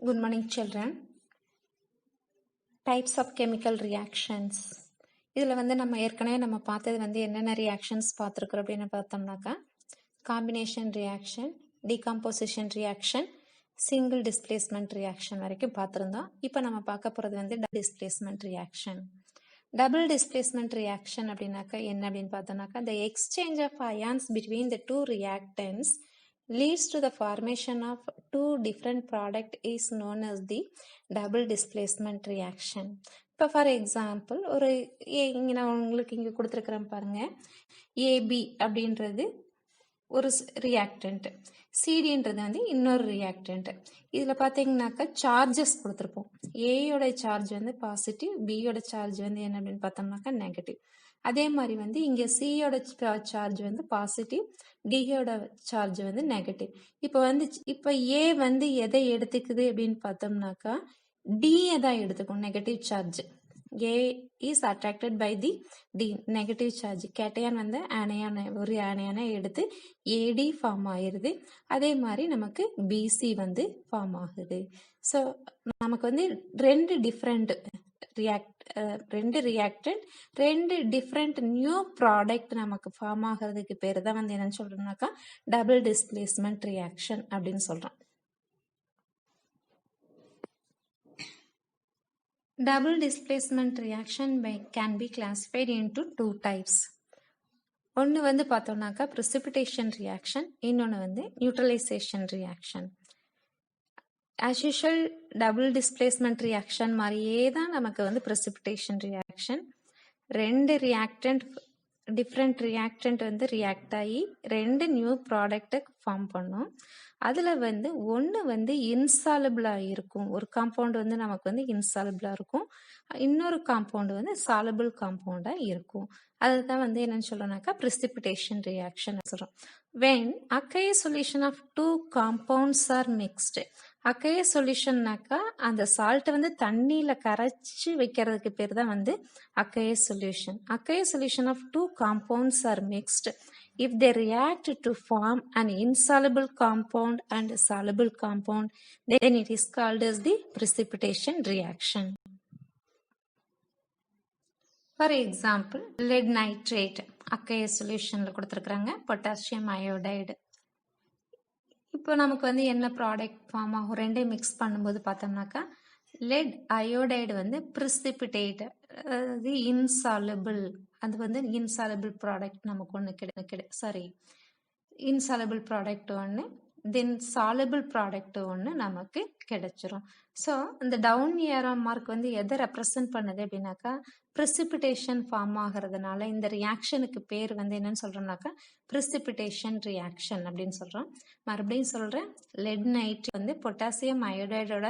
Good morning, children. Types of chemical reactions. இதில் வந்து நம்ம ஏற்கனவே நம்ம பார்த்தது வந்து என்னென்ன ரியாக்ஷன்ஸ் பார்த்துருக்குறோம் அப்படின்னு பார்த்தோம்னாக்கா combination reaction, decomposition reaction, single displacement reaction வரைக்கும் பார்த்துருந்தோம். இப்போ நம்ம பார்க்க போகிறது வந்து displacement reaction. Double displacement reaction அப்படின்னாக்கா என்ன அப்படின்னு பார்த்தோம்னாக்கா the exchange of ions between the two reactants leads to the formation of two different product is known as the double displacement reaction. இப்போ ஃபார் எக்ஸாம்பிள் ஒரு இங்கே நான் உங்களுக்கு இங்கே கொடுத்துருக்குறேன் பாருங்க, ஏபி அப்படின்றது ஒரு ரியாக்டன்ட், சிடின்றது வந்து இன்னொரு ரியாக்டன்ட். இதில் பார்த்தீங்கன்னாக்கா சார்ஜஸ் கொடுத்துருப்போம். ஏயோட சார்ஜ் வந்து பாசிட்டிவ், பியோட சார்ஜ் வந்து என்ன அப்படின்னு பார்த்தோம்னாக்கா நெகட்டிவ். அதே மாதிரி வந்து இங்கே சியோட சார்ஜ் வந்து பாசிட்டிவ், டியோட சார்ஜ் வந்து நெகட்டிவ். இப்போ ஏ வந்து எதை எடுத்துக்குது அப்படின்னு பார்த்தோம்னாக்கா டியை தான் எடுத்துக்கும், negative charge. A is attracted by the D, negative charge. Cation வந்து ஆனையான ஒரு ஆனையான எடுத்து AD ஃபார்ம் ஆயிருது. அதே மாதிரி நமக்கு BC வந்து ஃபார்ம் ஆகுது. ஸோ நமக்கு வந்து ரெண்டு ரியாக்டன்ட் ரெண்டு டிஃப்ரெண்ட் நியூ ப்ராடக்ட் நமக்கு ஃபார்ம் ஆகிறதுக்கு பேர் தான் வந்து என்னன்னு சொல்றோம்னாக்கா டபுள் டிஸ்பிளேஸ்மெண்ட் ரியாக்ஷன் அப்படின்னு சொல்றோம். Double displacement reaction can be classified into two types. ஒன்று வந்து பார்த்தோம்னாக்கா precipitation reaction, இன்னொன்று வந்து neutralization reaction. As usual, double displacement reaction மாதிரியே தான் நமக்கு வந்து precipitation reaction. ரெண்டு reactant, different reactant வந்து ரியாக்ட் ஆகி ரெண்டு நியூ ப்ராடக்டை ஃபார்ம் பண்ணும். அதில் வந்து ஒன்று வந்து இன்சாலபிளாக இருக்கும், ஒரு காம்பவுண்ட் வந்து நமக்கு வந்து இன்சாலபிளாக இருக்கும், இன்னொரு காம்பவுண்ட் வந்து சாலபிள் காம்பவுண்டாக இருக்கும். அதுதான் வந்து என்னன்னு சொல்றோம்னாக்கா precipitation reaction சொல்றோம். When aqueous solution of two compounds are mixed, aqueous solutionனாக்கா அந்த சால்ட்டை வந்து தண்ணியில் கரைச்சி வைக்கிறதுக்கு பேர் தான் வந்து aqueous solution. Aqueous solution of two compounds are mixed. If they react to form an insoluble compound and a soluble compound, then it is called as the precipitation reaction. For example, lead nitrate aqueous solutionல கொடுத்துருக்குறாங்க, potassium iodide. இப்போ நமக்கு வந்து என்ன product form ஆகும், ரெண்டையும் mix பண்ணும்போது பார்த்தோம்னாக்கா let iodide வந்து precipitate, அதாவது இன்சாலபிள், அது வந்து இன்சாலபிள் ப்ராடக்ட் நமக்கு ஒன்று இன்சாலபிள் ப்ராடக்ட் ஒன்று, தென் சாலபிள் ப்ராடக்ட் ஒன்று நமக்கு கிடைச்சிரும். ஸோ இந்த டவுன் ஏரோ மார்க் வந்து எதை ரெப்ரசன்ட் பண்ணுது அப்படின்னாக்கா precipitation ஃபார்ம் ஆகிறதுனால இந்த ரியாக்ஷனுக்கு பேர் வந்து என்னன்னு சொல்றோம்னாக்கா precipitation reaction அப்படின்னு சொல்றோம். மறுபடியும் சொல்றேன், லெட் நைட்ரேட் வந்து பொட்டாசியம் அயோடைடோட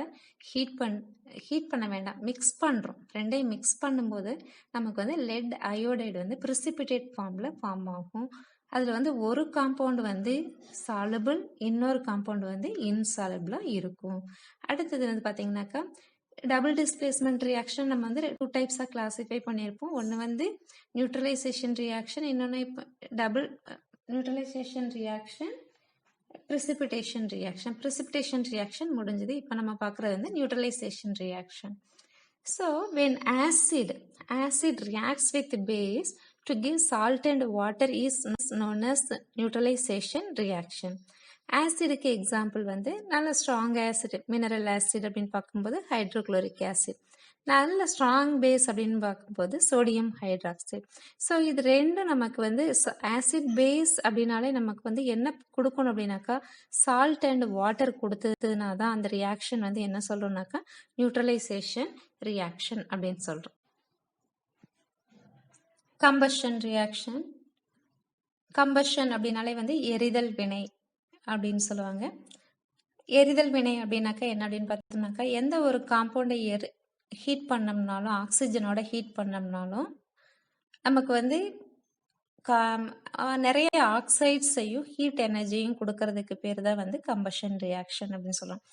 ஹீட் பண்ண வேண்டாம், மிக்ஸ் பண்றோம். ரெண்டையும் மிக்ஸ் பண்ணும்போது நமக்கு வந்து லெட் அயோடைடு வந்து precipitate ஃபார்ம்ல ஃபார்ம் ஆகும். அதில் வந்து ஒரு காம்பவுண்ட் வந்து சாலபிள், இன்னொரு காம்பவுண்ட் வந்து இன்சாலபிளாக இருக்கும். அடுத்தது வந்து பார்த்தீங்கன்னாக்கா டபுள் டிஸ்பிளேஸ்மெண்ட் ரியாக்ஷன் நம்ம வந்து டூ டைப்ஸாக கிளாஸிஃபை பண்ணியிருப்போம். ஒன்று வந்து நியூட்ரலைசேஷன் ரியாக்ஷன், இன்னொன்று double neutralisation reaction, precipitation reaction. Precipitation reaction முடிஞ்சது. இப்போ நம்ம பார்க்குறது வந்து neutralisation reaction. So when acid reacts with base to give salt and water is known as neutralization reaction. ஆசிடுக்கு எக்ஸாம்பிள் வந்து நல்ல ஸ்ட்ராங் ஆசிட், மினரல் ஆசிட் அப்படின்னு பார்க்கும்போது ஹைட்ரோக்ளோரிக் ஆசிட். நல்ல ஸ்ட்ராங் பேஸ் அப்படின்னு பார்க்கும்போது சோடியம் ஹைட்ராக்சைடு. ஸோ இது ரெண்டும் நமக்கு வந்து ஆசிட் பேஸ் அப்படின்னாலே நமக்கு வந்து என்ன கொடுக்கணும் அப்படின்னாக்கா சால்ட் அண்ட் வாட்டர் கொடுத்ததுனா தான் அந்த ரியாக்ஷன் வந்து என்ன சொல்றோம்னாக்கா நியூட்ரலைசேஷன் ரியாக்ஷன் அப்படின்னு சொல்றோம். கம்பஷன் ரியாக்ஷன், கம்பஷன் அப்படின்னாலே வந்து எரிதல் வினை அப்படின்னு சொல்லுவாங்க. எரிதல் வினை அப்படின்னாக்கா என்ன அப்படின்னு பார்த்தோம்னாக்கா எந்த ஒரு காம்பவுண்டை ஹீட் பண்ணோம்னாலும், ஆக்சிஜனோட ஹீட் பண்ணோம்னாலும் நமக்கு வந்து நிறைய ஆக்சைட்ஸையும் ஹீட் எனர்ஜியும் கொடுக்கறதுக்கு பேர் தான் வந்து கம்பஷன் ரியாக்ஷன் அப்படின்னு சொல்லுவோம்.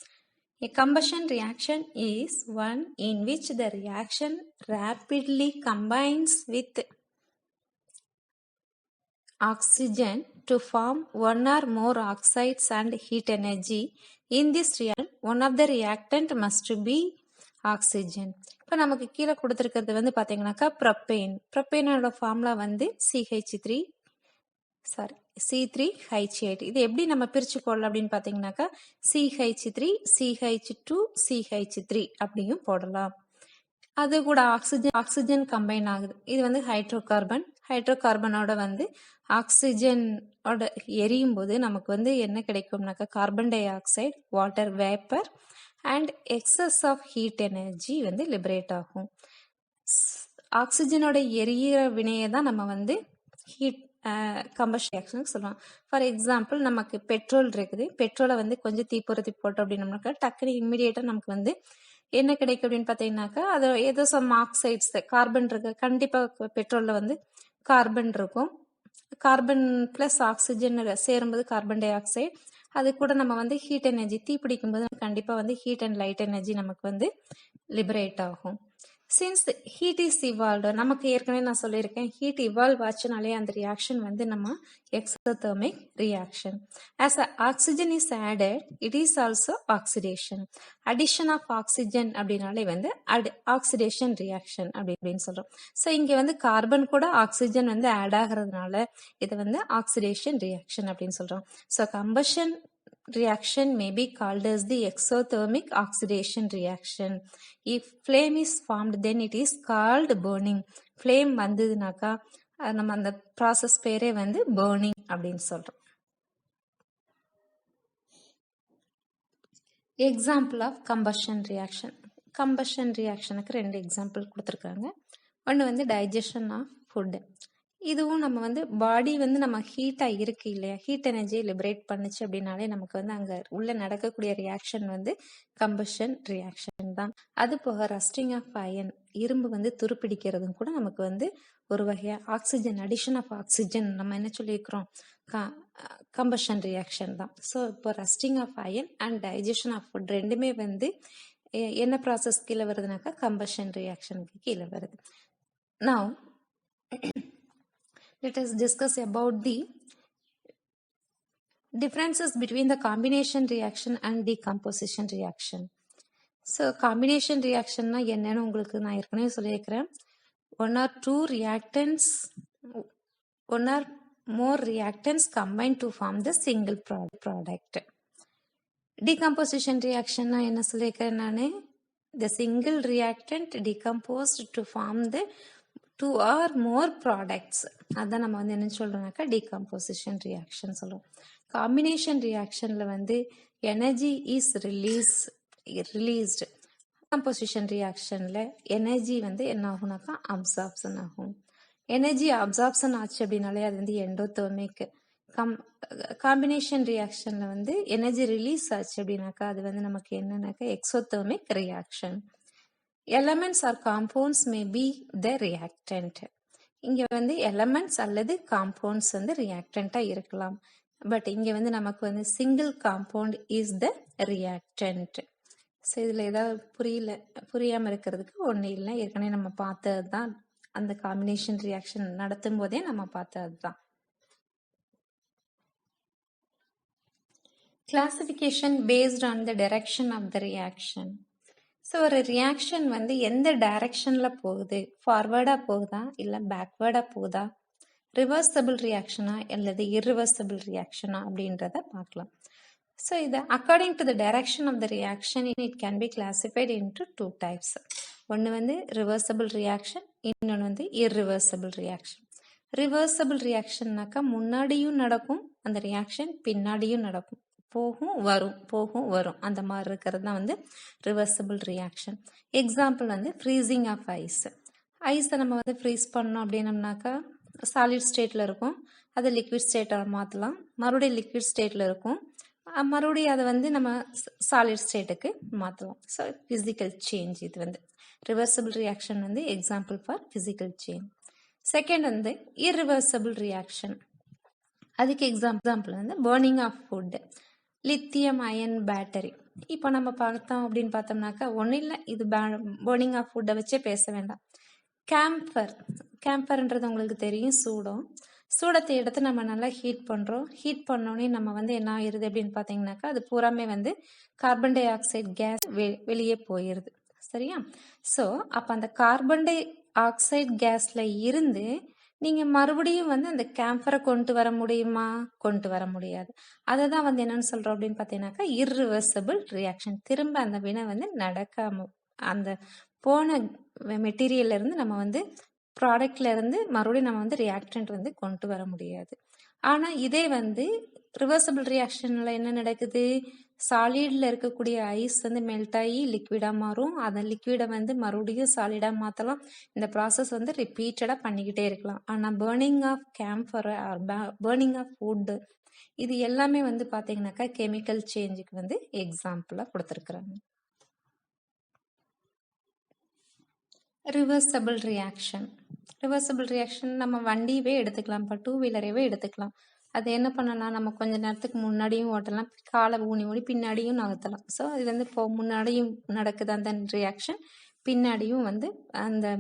A combustion reaction is one in which the reaction rapidly combines with oxygen to form one or more oxides and heat energy. In this reaction, one of the reactant must be oxygen. இப்போ நமக்கு கீழே கொடுத்துருக்கிறது வந்து பார்த்தீங்கன்னாக்கா propane. ப்ரொப்பேனோட formula வந்து C3H8. இது எப்படி நம்ம பிரிச்சுக்கொள்ளலாம் அப்படின்னு பார்த்தீங்கன்னாக்கா CH3, CH2, CH3 அப்படியும் போடலாம். அது கூட ஆக்சிஜன் கம்பைன் ஆகுது. இது வந்து ஹைட்ரோகார்பனோட வந்து ஆக்சிஜனோட எரியும் போது நமக்கு வந்து என்ன கிடைக்கும்னாக்கா carbon dioxide, water vapour and excess of heat energy வந்து லிபரேட் ஆகும். ஆக்சிஜனோட எரியிற வினையை தான் நம்ம வந்து ஹீட் கம்பஷன் ரியாக்ஷன் சொல்லுவோம். ஃபார் எக்ஸாம்பிள் நமக்கு பெட்ரோல் இருக்குது. பெட்ரோலை வந்து கொஞ்சம் தீப்பொருத்தி போட்டோம் அப்படின்னம்னாக்கா டக்குனு இம்மிடியேட்டாக நமக்கு வந்து என்ன கிடைக்கும் அப்படின்னு பார்த்தீங்கன்னாக்கா அது ஏதோ சம் ஆக்சைட்ஸ் கார்பன் இருக்கு. கண்டிப்பாக பெட்ரோலில் வந்து கார்பன் இருக்கும். கார்பன் பிளஸ் ஆக்சிஜன் சேரும்போது கார்பன் டை ஆக்சைடு. அது கூட நம்ம வந்து ஹீட் எனர்ஜி தீ பிடிக்கும்போது கண்டிப்பாக வந்து ஹீட் அண்ட் லைட் எனர்ஜி நமக்கு வந்து லிபரேட் ஆகும். சின்ஸ் ஹீட் இஸ் இவால்வ்டு, நமக்கு ஏற்கனவே நான் சொல்லியிருக்கேன் ஹீட் இவால்வ் ஆச்சுனாலே அந்த ரியாக்ஷன் வந்து நம்ம exothermic reaction. As oxygen is added it is also oxidation. Addition of oxygen அப்படின்னாலே வந்து ஆக்சிடேஷன் ரியாக்ஷன் அப்படின்னு சொல்றோம். ஸோ இங்கே வந்து கார்பன் கூட ஆக்சிஜன் வந்து ஆட் ஆகிறதுனால இதை வந்து ஆக்சிடேஷன் ரியாக்ஷன் அப்படின்னு சொல்றோம். So combustion reaction may be called as the exothermic oxidation reaction. If flame is formed, then it is called burning. Flame வந்ததுனாக்கா நம்ம அந்த ப்ராசஸ் பேரே வந்து burning அப்படின்னு சொல்றோம். Example of combustion reaction. Combustion ரியாக்ஷனுக்கு 2 எக்ஸாம்பிள் கொடுத்துருக்காங்க. ஒன்று வந்து டைஜஷன் ஆஃப் ஃபுட். இதுவும் நம்ம வந்து பாடி வந்து நம்ம ஹீட்டாக இருக்கு இல்லையா, ஹீட் எனர்ஜியை லிபரேட் பண்ணுச்சு அப்படின்னாலே நமக்கு வந்து அங்கே உள்ள நடக்கக்கூடிய ரியாக்ஷன் வந்து கம்பஷன் ரியாக்ஷன் தான். அது போக ரஸ்டிங் ஆஃப் அயன், இரும்பு வந்து துருப்பிடிக்கிறதும் கூட நமக்கு வந்து ஒரு வகையாக ஆக்சிஜன், அடிஷன் ஆஃப் ஆக்சிஜன் நம்ம என்ன சொல்லியிருக்கிறோம் கம்பஷன் ரியாக்ஷன் தான். ஸோ இப்போ rusting of iron and digestion of food ரெண்டுமே வந்து என்ன ப்ராசஸ் கீழே வருதுனாக்கா கம்பஷன் ரியாக்ஷனுக்கு கீழே வருது. Now let us discuss about the differences between the combination reaction and decomposition reaction. So combination reaction na என்னன்னு உங்களுக்கு நான் ஏற்கனவே சொல்லியிருக்கிறேன். one or more reactants combine to form the single product. Decomposition reaction na என்ன சொல்லியிருக்கிறேன் நானு, the single reactant decomposed to form the 2 or more products. அதான் நம்ம வந்து என்ன சொல்றோம்னாக்கா டீகம்போசிஷன் ரியாக்ஷன் சொல்றோம். காம்பினேஷன் ரியாக்ஷன்ல வந்து எனர்ஜி இஸ் ரிலீஸ்டு. டீகம்போசிஷன் ரியாக்ஷன்ல எனர்ஜி வந்து என்ன ஆகும்னாக்கா அப்சார்ப்ஷன் ஆகும். எனர்ஜி அப்சார்ப்ஷன் ஆச்சு அப்படின்னாலே அது வந்து எண்டோதெர்மிக். காம்பினேஷன் ரியாக்ஷன்ல வந்து எனர்ஜி ரிலீஸ் ஆச்சு அப்படின்னாக்கா அது வந்து நமக்கு என்னன்னாக்கா exothermic reaction. Elements R compounds may be the reactant. இங்கே வந்து எலமெண்ட்ஸ் அல்லது காம்பவுண்ட்ஸ் வந்து ரியாக்டண்ட்டாக இருக்கலாம். பட் இங்கே வந்து நமக்கு வந்து single compound is the reactant. So இதில் ஏதாவது புரியாமல் இருக்கிறதுக்கு ஒன்றும் இல்லை, ஏற்கனவே நம்ம பார்த்தது தான். அந்த காம்பினேஷன் ரியாக்ஷன் நடத்தும் போதே நம்ம பார்த்தது தான். Classification based on the direction of the reaction. So ஒரு ரியாக்ஷன் வந்து எந்த டைரக்ஷனில் போகுது, ஃபார்வேர்டாக போகுதா இல்லை பேக்வேர்டாக போகுதா, ரிவர்சபிள் ரியாக்ஷனா அல்லது இர்ரிவர்சபிள் ரியாக்ஷனா அப்படின்றத பார்க்கலாம். ஸோ இது according to the direction of the reaction it can be classified into 2 types. ஒன்று வந்து ரிவர்சபிள் ரியாக்ஷன், இன்னொன்று வந்து இர்ரிவர்சபிள் ரியாக்ஷன். ரிவர்சபிள் ரியாக்ஷன்னாக்கா முன்னாடியும் நடக்கும் அந்த ரியாக்ஷன், பின்னாடியும் நடக்கும், போகும் வரும் அந்த மாதிரி இருக்கிறது தான் வந்து ரிவர்சபிள் ரியாக்ஷன். எக்ஸாம்பிள் வந்து ஃப்ரீசிங் ஆஃப் ஐஸ். ஐஸை நம்ம வந்து ஃப்ரீஸ் பண்ணோம் அப்படின்னம்னாக்கா சாலிட் ஸ்டேட்டில் இருக்கும், அதை லிக்விட் ஸ்டேட்டாக மாற்றலாம். மறுபடியும் லிக்விட் ஸ்டேட்டில் இருக்கும், மறுபடியும் அதை வந்து நம்ம சாலிட் ஸ்டேட்டுக்கு மாற்றலாம். So physical change. இது வந்து ரிவர்சபிள் ரியாக்ஷன் வந்து example for physical change. Second வந்து இர்ரிவர்சபிள் ரியாக்ஷன். அதுக்கு எக்ஸாம்பிள் வந்து burning of food, lithium ion battery. இப்போ நம்ம பார்த்தோம் அப்படின்னு பார்த்தோம்னாக்கா ஒன்றும் இல்லை, இது பர்னிங் ஆஃப் ஃபுட்டை வச்சே பேச வேண்டாம். கேம்பர்ன்றது உங்களுக்கு தெரியும், சூடம். சூடத்தை எடுத்து நம்ம நல்லா ஹீட் பண்ணுறோம். ஹீட் பண்ணோடனே நம்ம வந்து என்ன ஆயிடுது அப்படின்னு பார்த்தீங்கன்னாக்கா அது பூராமே வந்து கார்பன் டை ஆக்சைடு கேஸ் வெளியே போயிடுது. சரியா? ஸோ அப்போ அந்த கார்பன் டை ஆக்சைடு கேஸில் இருந்து நீங்கள் மறுபடியும் வந்து அந்த கேம்பரை கொண்டு வர முடியுமா? கொண்டு வர முடியாது. அதை தான் வந்து என்னன்னு சொல்கிறோம் அப்படின்னு பார்த்தீங்கன்னாக்கா இர்ரிவர்சிபிள் ரியாக்ஷன். திரும்ப அந்த வினை வந்து நடக்காம அந்த போன மெட்டீரியல்ல இருந்து நம்ம வந்து ப்ராடக்ட்ல இருந்து மறுபடியும் நம்ம வந்து ரியாக்டன்ட் வந்து கொண்டு வர முடியாது. ஆனால் இதே வந்து ரிவர்சிபிள் ரியாக்ஷனில் என்ன நடக்குது? சாலிடில் இருக்கக்கூடிய ஐஸ் வந்து மெல்ட் ஆகி லிக்விடாக மாறும். அந்த லிக்விடை வந்து மறுபடியும் சாலிடாக மாற்றலாம். இந்த ப்ராசஸ் வந்து ரிப்பீட்டடாக பண்ணிக்கிட்டே இருக்கலாம். ஆனால் burning of camphor or burning of wood இது எல்லாமே வந்து பார்த்தீங்கன்னாக்கா கெமிக்கல் சேஞ்சுக்கு வந்து எக்ஸாம்பிளாக கொடுத்துருக்குறாங்க. Reversible reaction. ரிவர்சபிள் ரியாக்ஷன் நம்ம வண்டியவே எடுத்துக்கலாம். இப்போ 2 வீலரவே எடுத்துக்கலாம். அது என்ன பண்ணலாம்? நம்ம கொஞ்ச நேரத்துக்கு முன்னாடியும் ஓட்டலாம், காலை ஊனி ஊனி பின்னாடியும் நகர்த்தலாம். ஸோ இது வந்து இப்போ முன்னாடியும் நடக்குது அந்த ரியாக்ஷன், பின்னாடியும் வந்து அந்த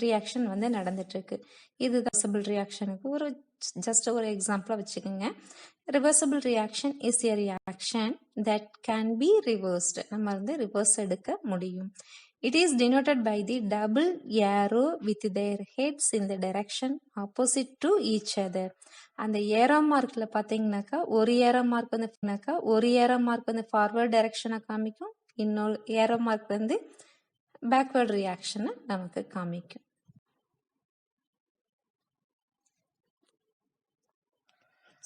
ரியாக்ஷன் வந்து நடந்துட்டுருக்கு. இது ரிவர்சபிள் ரியாக்ஷனுக்கு ஒரு ஜஸ்ட் ஒரு எக்ஸாம்பிளாக வச்சுக்கோங்க. Reversible reaction is a reaction that can be reversed. நம்ம வந்து ரிவர்ஸ் எடுக்க முடியும். It is denoted by the double arrow with their heads in the direction opposite to each other. அந்த ஏரோ மார்க்ல பார்த்தீங்கன்னாக்கா ஒரு ஏரோ மார்க் வந்து ஃபார்வர்ட் டைரக்ஷனை காமிக்கும், இன்னொரு ஏரோ மார்க் வந்து பேக்வர்ட் ரியாக்ஷனை நமக்கு காமிக்கும்.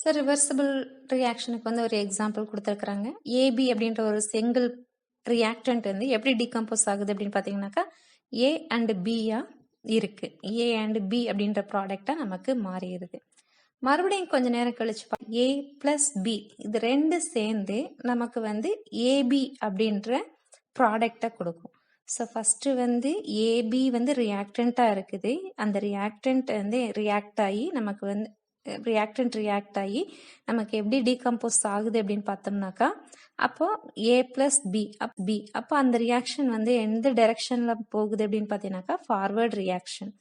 ஸோ ரிவர்சிபிள் ரியாக்ஷனுக்கு வந்து ஒரு எக்ஸாம்பிள் கொடுத்துருக்குறாங்க. ஏபி அப்படின்ற ஒரு செங்கல் ரியாக்டன்ட் வந்து எப்படி டீகம்போஸ் ஆகுது அப்படின்னு பார்த்தீங்கன்னாக்கா ஏ அண்ட் பியா இருக்கு. ஏ அண்ட் பி அப்படின்ற ப்ராடக்டா நமக்கு மாறிடுது. மறுபடியும் கொஞ்ச நேரம் கழிச்சு ஏ பிளஸ் பி இது ரெண்டு சேர்ந்து நமக்கு வந்து ஏபி அப்படின்ற ப்ராடக்டை கொடுக்கும். ஸோ ஃபர்ஸ்ட் வந்து ஏபி வந்து ரியாக்டண்டா இருக்குது. அந்த ரியாக்டன்ட் வந்து ரியாக்ட் ஆகி நமக்கு வந்து ரியாக்ட் ஆகி நமக்கு எப்படி டீகம்போஸ் ஆகுது அப்படின்னு பார்த்தோம்னாக்கா அப்போ ஏ பிளஸ் பி அப்போ அந்த ரியாக்ஷன் வந்து எந்த டைரக்ஷன்ல போகுது அப்படின்னு பார்த்தீங்கன்னாக்கா ஃபார்வர்ட் ரியாக்ஷன்.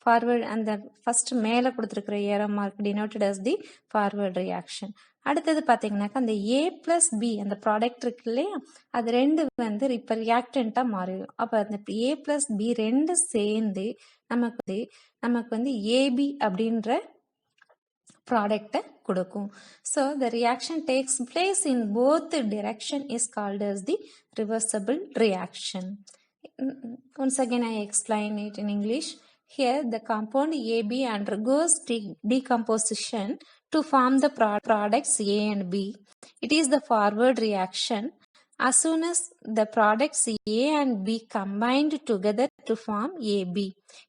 ஃபார்வர்ட் அந்த ஃபர்ஸ்ட் மேலே கொடுத்துருக்கிற arrow mark denoted as the forward reaction. அடுத்தது பார்த்தீங்கன்னாக்கா அந்த ஏ பிளஸ் பி அந்த ப்ராடக்ட் இருக்கு இல்லையா, அது ரெண்டு வந்து இப்போ ரியாக்டண்டா மாறிடும். அப்போ அந்த ஏ பிளஸ் பி ரெண்டு சேர்ந்து நமக்கு வந்து ஏபி அப்படின்ற ப்ராடக்டை கொடுக்கும். So the reaction takes place in both direction is called as the reversible reaction. Once again I explain it in English. Here the compound AB undergoes decomposition to form the products A and B. It is the forward reaction. As soon as the products A and B combined together to form AB,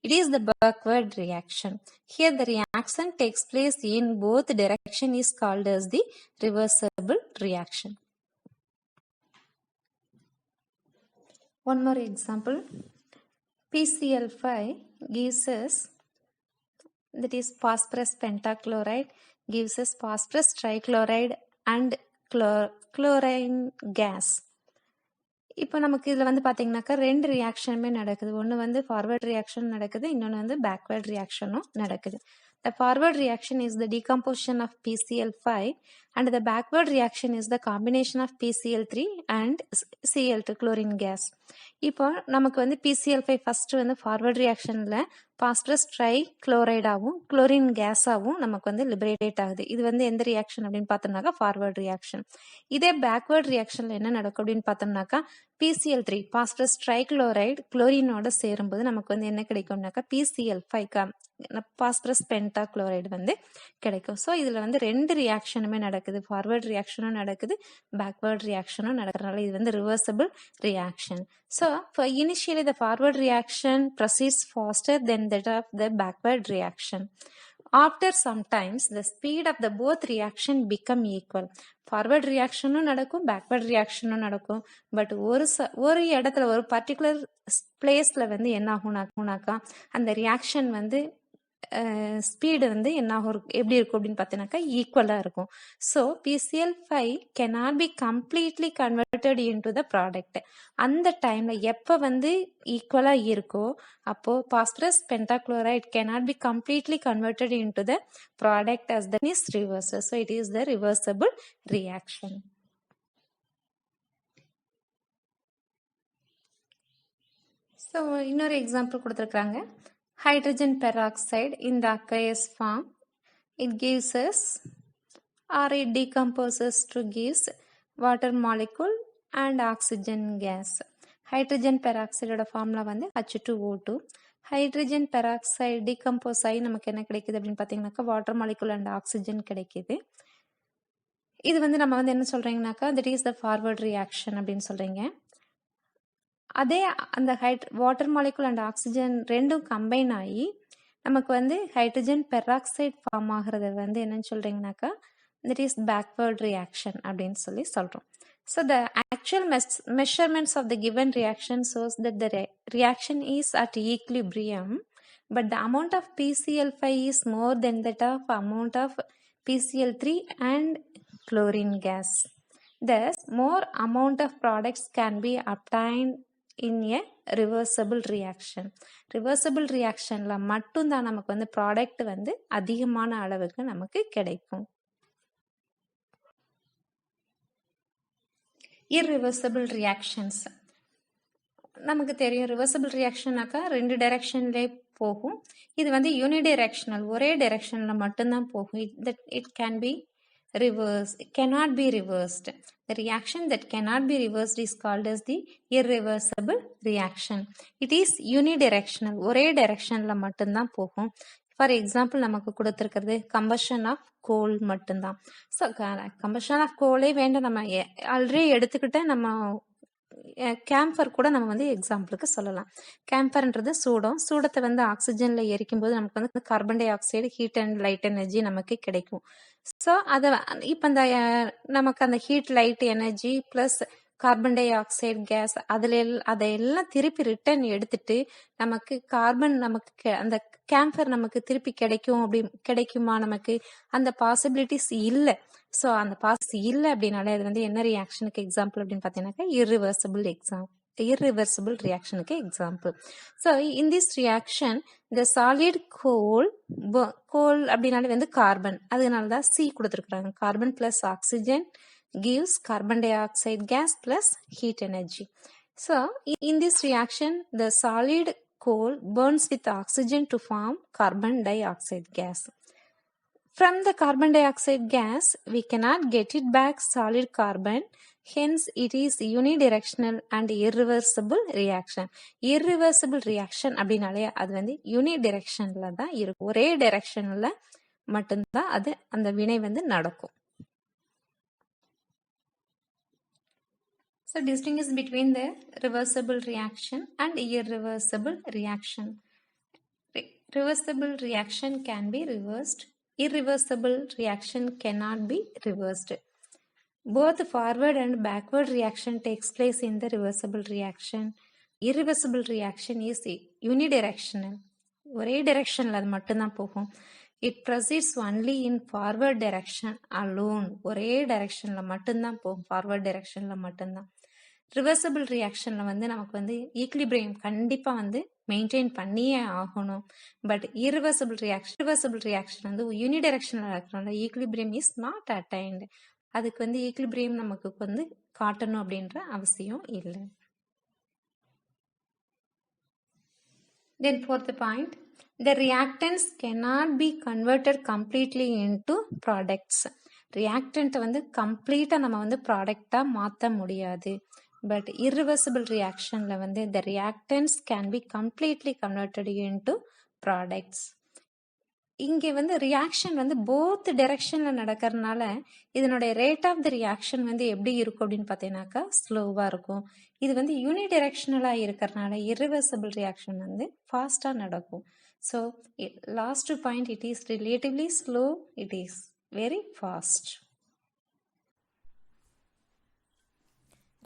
it is the backward reaction. Here the reaction takes place in both directions is called as the reversible reaction. One more example. PCl5 gives us, that is phosphorus pentachloride, gives us phosphorus trichloride and chlorine gas. இப்போ நமக்கு இதில் வந்து பார்த்தீங்கன்னாக்கா ரெண்டு ரியாக்ஷனுமே நடக்குது. ஒன்று வந்து forward reaction நடக்குது, இன்னொன்று வந்து பேக்வர்ட் ரியாக்ஷனும் நடக்குது. The forward reaction is the decomposition of PCl5 and the backward reaction is the combination of PCl3 and Cl2 chlorine gas. இப்போ நமக்கு வந்து PCl5 ஃபர்ஸ்ட் வந்து ஃபார்வர்ட் ரியாக்ஷனில் பாஸ்பரஸ் ட்ரை குளோரைடாகவும் குளோரின் கேஸாகவும் நமக்கு வந்து லிபரேட் ஆகுது. இது வந்து எந்த ரியாக்ஷன் அப்படின்னு பார்த்தோம்னாக்கா ஃபார்வர்ட் ரியாக்ஷன். இதே பேக்வர்ட் ரியாக்ஷனில் என்ன நடக்கும் அப்படின்னு பார்த்தோம்னாக்கா PCl3 பாஸ்பரஸ் ட்ரைக்ளோரைடு குளோரினோட சேரும்போது நமக்கு வந்து என்ன கிடைக்கும்னாக்கா PCl5 பாஸ்பரஸ் பென்டாக்ளோரைடு வந்து கிடைக்கும். ஸோ இதில் வந்து ரெண்டு ரியாக்ஷனுமே நடக்குது, ஃபார்வர்ட் ரியாக்ஷனும் நடக்குது, பேக்வர்ட் ரியாக்ஷனும் நடக்கிறதுனால இது வந்து reversible reaction. So for initially the forward reaction proceeds faster than that of the backward reaction. After some times the speed of the both reaction become equal. Forward reaction நடக்கும், backward reaction நடக்கும். But ஒரு இடத்துல ஒரு particular பிளேஸ்ல வந்து என்ன ஆகும்னாக்கா அந்த reaction வந்து ஸ்பீடு வந்து என்ன ஆகும் எப்படி இருக்கும் அப்படின்னு பார்த்தீங்கன்னாக்கா ஈக்குவலாக இருக்கும். So PCl5 cannot be completely converted into the product. அந்த டைமில் எப்போ வந்து ஈக்குவலாக இருக்கோ அப்போது phosphorus pentachloride cannot be completely converted into the product as the is reversed. So it is the reversible reaction. So இன்னொரு எக்ஸாம்பிள் கொடுத்துருக்குறாங்க. hydrogen peroxide in the aqueous form, it gives us or it decomposes to gives water molecule and oxygen gas. hydrogen peroxide formula வந்து H2O2. hydrogen peroxide decompose ஆகி நமக்கு என்ன கிடைக்குது அப்படின்னு பார்த்தீங்கன்னாக்கா water molecule and oxygen கிடைக்குது. இது வந்து நம்ம வந்து என்ன சொல்றீங்கன்னாக்கா that is the forward reaction அப்படின்னு சொல்றீங்க. அதே அந்த வாட்டர் மாலிகுல் அண்ட் ஆக்சிஜன் ரெண்டும் கம்பைன் ஆகி நமக்கு வந்து ஹைட்ரஜன் பெராக்சைடு ஃபார்ம் ஆகிறது வந்து என்னன்னு சொல்றீங்கன்னாக்கா that is backward reaction அப்படின்னு சொல்லி சொல்றோம். So the actual measurements of the given reaction shows that the reaction is at equilibrium, but the amount of PCl5 is more than that of amount of PCl3 and chlorine gas. Thus, more amount of products can be obtained in a reversible reaction. reversible reactionல மட்டும்தான் நமக்கு வந்து product வந்து அதிகமான அளவுக்கு நமக்கு கிடைக்கும். irreversible reactions நமக்கு தெரியும். ரிவர்சபிள் ரியாக்ஷனாக்கா 2 டைரக்ஷன்லே போகும். இது வந்து யூனிடைரக்ஷனல், ஒரே டைரக்ஷன்ல மட்டும்தான் போகும். it can be reversed, it cannot be reversed. The reaction that cannot be reversed is called as the irreversible reaction. It is unidirectional, ஒரே டைரக்ஷன்ல மட்டும்தான் போகும். ஃபார் எக்ஸாம்பிள் நமக்கு கொடுத்துருக்கிறது கம்பஷன் ஆஃப் கோல் மட்டும்தான். ஸோ கம்பஷன் ஆஃப் கோலே வேண்டாம், நம்ம ஆல்ரெடி எடுத்துக்கிட்ட நம்ம கேம்பர் கூட நம்ம வந்து எக்ஸாம்பிளுக்கு சொல்லலாம். கேம்பர்ன்றது சூடத்தை வந்து ஆக்சிஜன்ல எரிக்கும் போது நமக்கு வந்து carbon dioxide heat and light energy நமக்கு கிடைக்கும். ஸோ அதை இப்போ அந்த நமக்கு அந்த heat light energy plus carbon dioxide gas அதையெல்லாம் திருப்பி ரிட்டர்ன் எடுத்துட்டு நமக்கு கார்பன் நமக்கு அந்த கேம்பர் நமக்கு திருப்பி கிடைக்குமா நமக்கு அந்த பாசிபிலிட்டிஸ் இல்லை. ஸோ அந்த இல்லை அப்படின்னாலே அது வந்து என்ன ரியாக்ஷனுக்கு எக்ஸாம்பிள் அப்படின்னு பார்த்தீங்கன்னாக்கா irreversible reactionக்கு example. So in this reaction the solid coal அப்படின்னாலே வந்து கார்பன், அதனால தான் C கொடுத்துருக்குறாங்க. Carbon plus oxygen gives carbon dioxide gas plus heat energy. So in this reaction the solid coal burns with oxygen to form carbon dioxide gas. From the carbon dioxide gas we cannot get it back solid carbon, hence it is unidirectional and irreversible reaction. irreversible reaction அப்படினாலே அது வந்து unidirectionல தான் இருக்கும், ஒரே டைரக்ஷன்ல மட்டும்தான் அது அந்த வினை வந்து நடக்கும். So distinguish between the reversible reaction and irreversible reaction. Reversible reaction can be reversed. Irreversible reaction cannot be reversed. Both forward and backward reaction takes place in the reversible reaction. Irreversible reaction is unidirectional. ஒரே டைரக்ஷன்ல அது மட்டும்தான் போகும். It proceeds only in forward direction alone. ஒரே டைரக்ஷன்ல மட்டும்தான் போகும், forward டைரக்ஷன்ல மட்டும்தான். ரிவர்சபிள் ரியாக்ஷன்ல வந்து நமக்கு வந்து ஈக்லிபிரியம் கண்டிப்பா வந்து மெயின்டைன் பண்ணியே ஆகணும். பட் irreversible reaction வந்து யூனிடைரக்ஷனல் இருக்கிறனால ஈக்லிபிரியம் இஸ் நாட் அட்டைன்டு. அதுக்கு வந்து ஈக்லிபிரியம் நமக்கு வந்து காட்டணும் அப்படின்ற அவசியம் இல்லை. Then fourth point, the reactants cannot be converted completely into products. reactant வந்து கம்ப்ளீட்டா நம்ம வந்து ப்ராடக்டா மாற்ற முடியாது. பட் irreversible reactionல வந்து the reactants can be completely converted into products. இங்கே வந்து ரியாக்ஷன் வந்து போத் டைரக்ஷன்ல நடக்கிறதுனால இதனுடைய ரேட் ஆஃப் த ரியாக்ஷன் வந்து எப்படி இருக்கும் அப்படின்னு பார்த்தீங்கன்னாக்கா ஸ்லோவா இருக்கும். இது வந்து யூனிடைரக்ஷனலா இருக்கிறதுனால irreversible reaction வந்து ஃபாஸ்டா நடக்கும். So last point, it is relatively slow, it is very fast.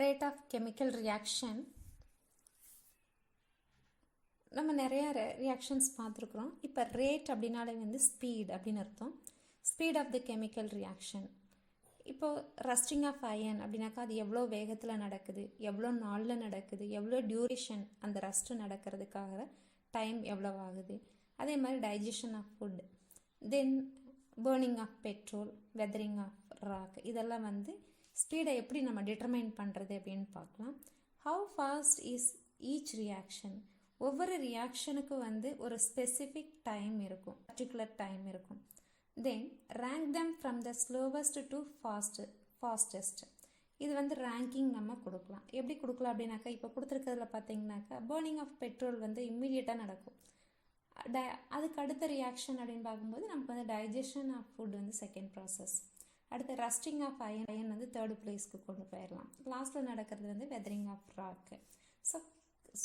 Rate of chemical reaction நம்ம நிறைய ரியாக்ஷன்ஸ் பார்த்துருக்குறோம். இப்போ ரேட் அப்படின்னாலே வந்து ஸ்பீட் அப்படின்னு அர்த்தம். Speed of the chemical reaction. இப்போது ரஸ்டிங் ஆஃப் அயன் அப்படின்னாக்கா அது எவ்வளோ வேகத்தில் நடக்குது, எவ்வளோ நாளில் நடக்குது, எவ்வளோ டியூரேஷன் அந்த ரஸ்ட்டு நடக்கிறதுக்காக டைம் எவ்வளோ ஆகுது. அதே மாதிரி digestion of food, then burning of petrol, weathering of rock, இதெல்லாம் வந்து ஸ்பீடை எப்படி நம்ம டிட்டர்மைன் பண்ணுறது அப்படின்னு பார்க்கலாம். How fast is each reaction. ஒவ்வொரு ரியாக்ஷனுக்கும் வந்து ஒரு ஸ்பெசிஃபிக் டைம் இருக்கும், பர்டிகுலர் டைம் இருக்கும். Then rank them from the slowest to fastest. இது வந்து ரேங்கிங் நம்ம கொடுக்கலாம். எப்படி கொடுக்கலாம் அப்படின்னாக்கா, இப்போ கொடுத்துருக்கிறதுல பார்த்தீங்கன்னாக்கா பேர்னிங் ஆஃப் பெட்ரோல் வந்து இம்மிடியட்டாக நடக்கும். அதுக்கு அடுத்த ரியாக்ஷன் அப்படின்னு பார்க்கும்போது நமக்கு வந்து டைஜஷன் ஆஃப் ஃபுட் வந்து செகண்ட் ப்ராசஸ். அடுத்து ரஸ்டிங் ஆஃப் அயன் வந்து தேர்டு பிளேஸ்க்கு கொண்டு போயிடலாம். லாஸ்ட்டில் நடக்கிறது வந்து வெதரிங் ஆஃப் ராக்கு. ஸோ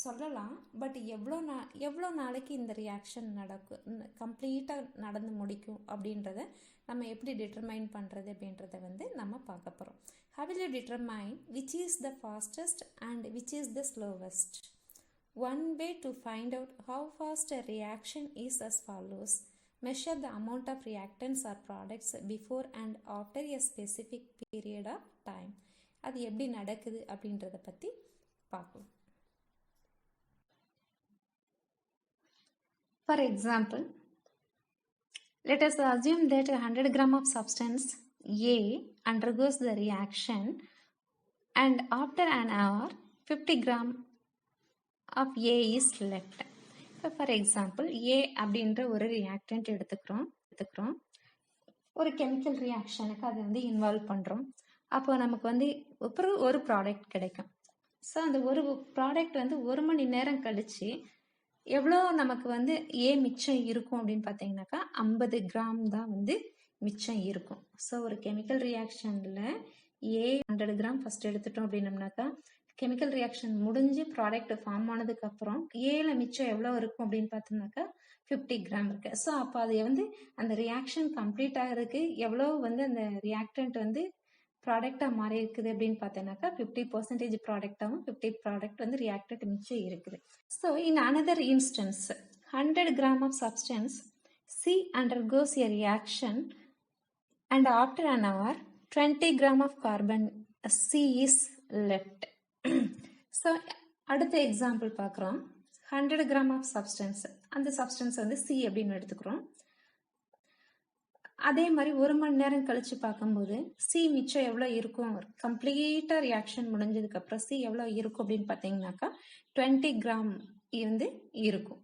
சொல்லலாம், பட் எவ்வளோ நாளைக்கு இந்த ரியாக்ஷன் நடக்கும், கம்ப்ளீட்டாக நடந்து முடிக்கும் அப்படின்றத நம்ம எப்படி டிட்டர்மைன் பண்ணுறது அப்படின்றத வந்து நம்ம பார்க்க போகிறோம். How will you determine which is the fastest and which is the slowest? One way to find out how fast a reaction is as follows. Measure the amount of reactants or products before and after a specific period of time. அது எப்படி நடக்குது அப்படின்றத பற்றி பார்க்கலாம். For example, let us assume that 100 gram of substance A undergoes the reaction and after an hour 50 gram of A is left. For example, A அப்படின்ற ஒரு reactant எடுத்துக்கிறோம். ஒரு கெமிக்கல் ரியாக்ஷனுக்கு அதை வந்து இன்வால்வ் பண்ணுறோம். அப்போ நமக்கு வந்து ஒரு ப்ராடக்ட் கிடைக்கும். ஸோ அந்த ஒரு ப்ராடக்ட் வந்து 1 மணி நேரம் கழித்து எவ்வளோ நமக்கு வந்து ஏ மிச்சம் இருக்கும் அப்படின்னு பார்த்தீங்கன்னாக்கா 50 கிராம் தான் வந்து மிச்சம் இருக்கும். ஸோ ஒரு கெமிக்கல் ரியாக்ஷனில் ஏ 100 கிராம் ஃபஸ்ட் எடுத்துட்டோம் அப்படின்னம்னாக்கா கெமிக்கல் ரியாக்ஷன் முடிஞ்சு ப்ராடக்ட் ஃபார்ம் ஆனதுக்கப்புறம் ஏல மிச்சம் எவ்வளோ இருக்கும் அப்படின்னு பார்த்தோம்னாக்கா 50 கிராம் இருக்கு. ஸோ அப்போ அது வந்து அந்த ரியாக்ஷன் கம்ப்ளீட் ஆகிறதுக்கு எவ்வளோ வந்து அந்த ரியாக்டன்ட் வந்து ப்ராடக்டாக மாறி இருக்குது அப்படின்னு பார்த்தோன்னாக்கா 50% ப்ராடக்டாகவும் 50 ப்ராடக்ட் வந்து ரியாக்டன்ட் மிச்சம் இருக்குது. So in another instance 100 gram of substance C undergoes a reaction and after an hour 20 gram of carbon C is left. So அடுத்த எக்ஸாம்பிள் பார்க்குறோம். 100 கிராம் ஆஃப் சப்ஸ்டன்ஸ், அந்த சப்ஸ்டன்ஸ் வந்து சி அப்படின்னு எடுத்துக்கிறோம். அதே மாதிரி 1 மணி நேரம் கழிச்சு பார்க்கும்போது சி மிச்சம் எவ்வளோ இருக்கும், கம்ப்ளீட்டாக ரியாக்ஷன் முடிஞ்சதுக்கப்புறம் சி எவ்வளோ இருக்கும் அப்படின்னு பார்த்தீங்கன்னாக்கா 20 கிராம் வந்து இருக்கும்.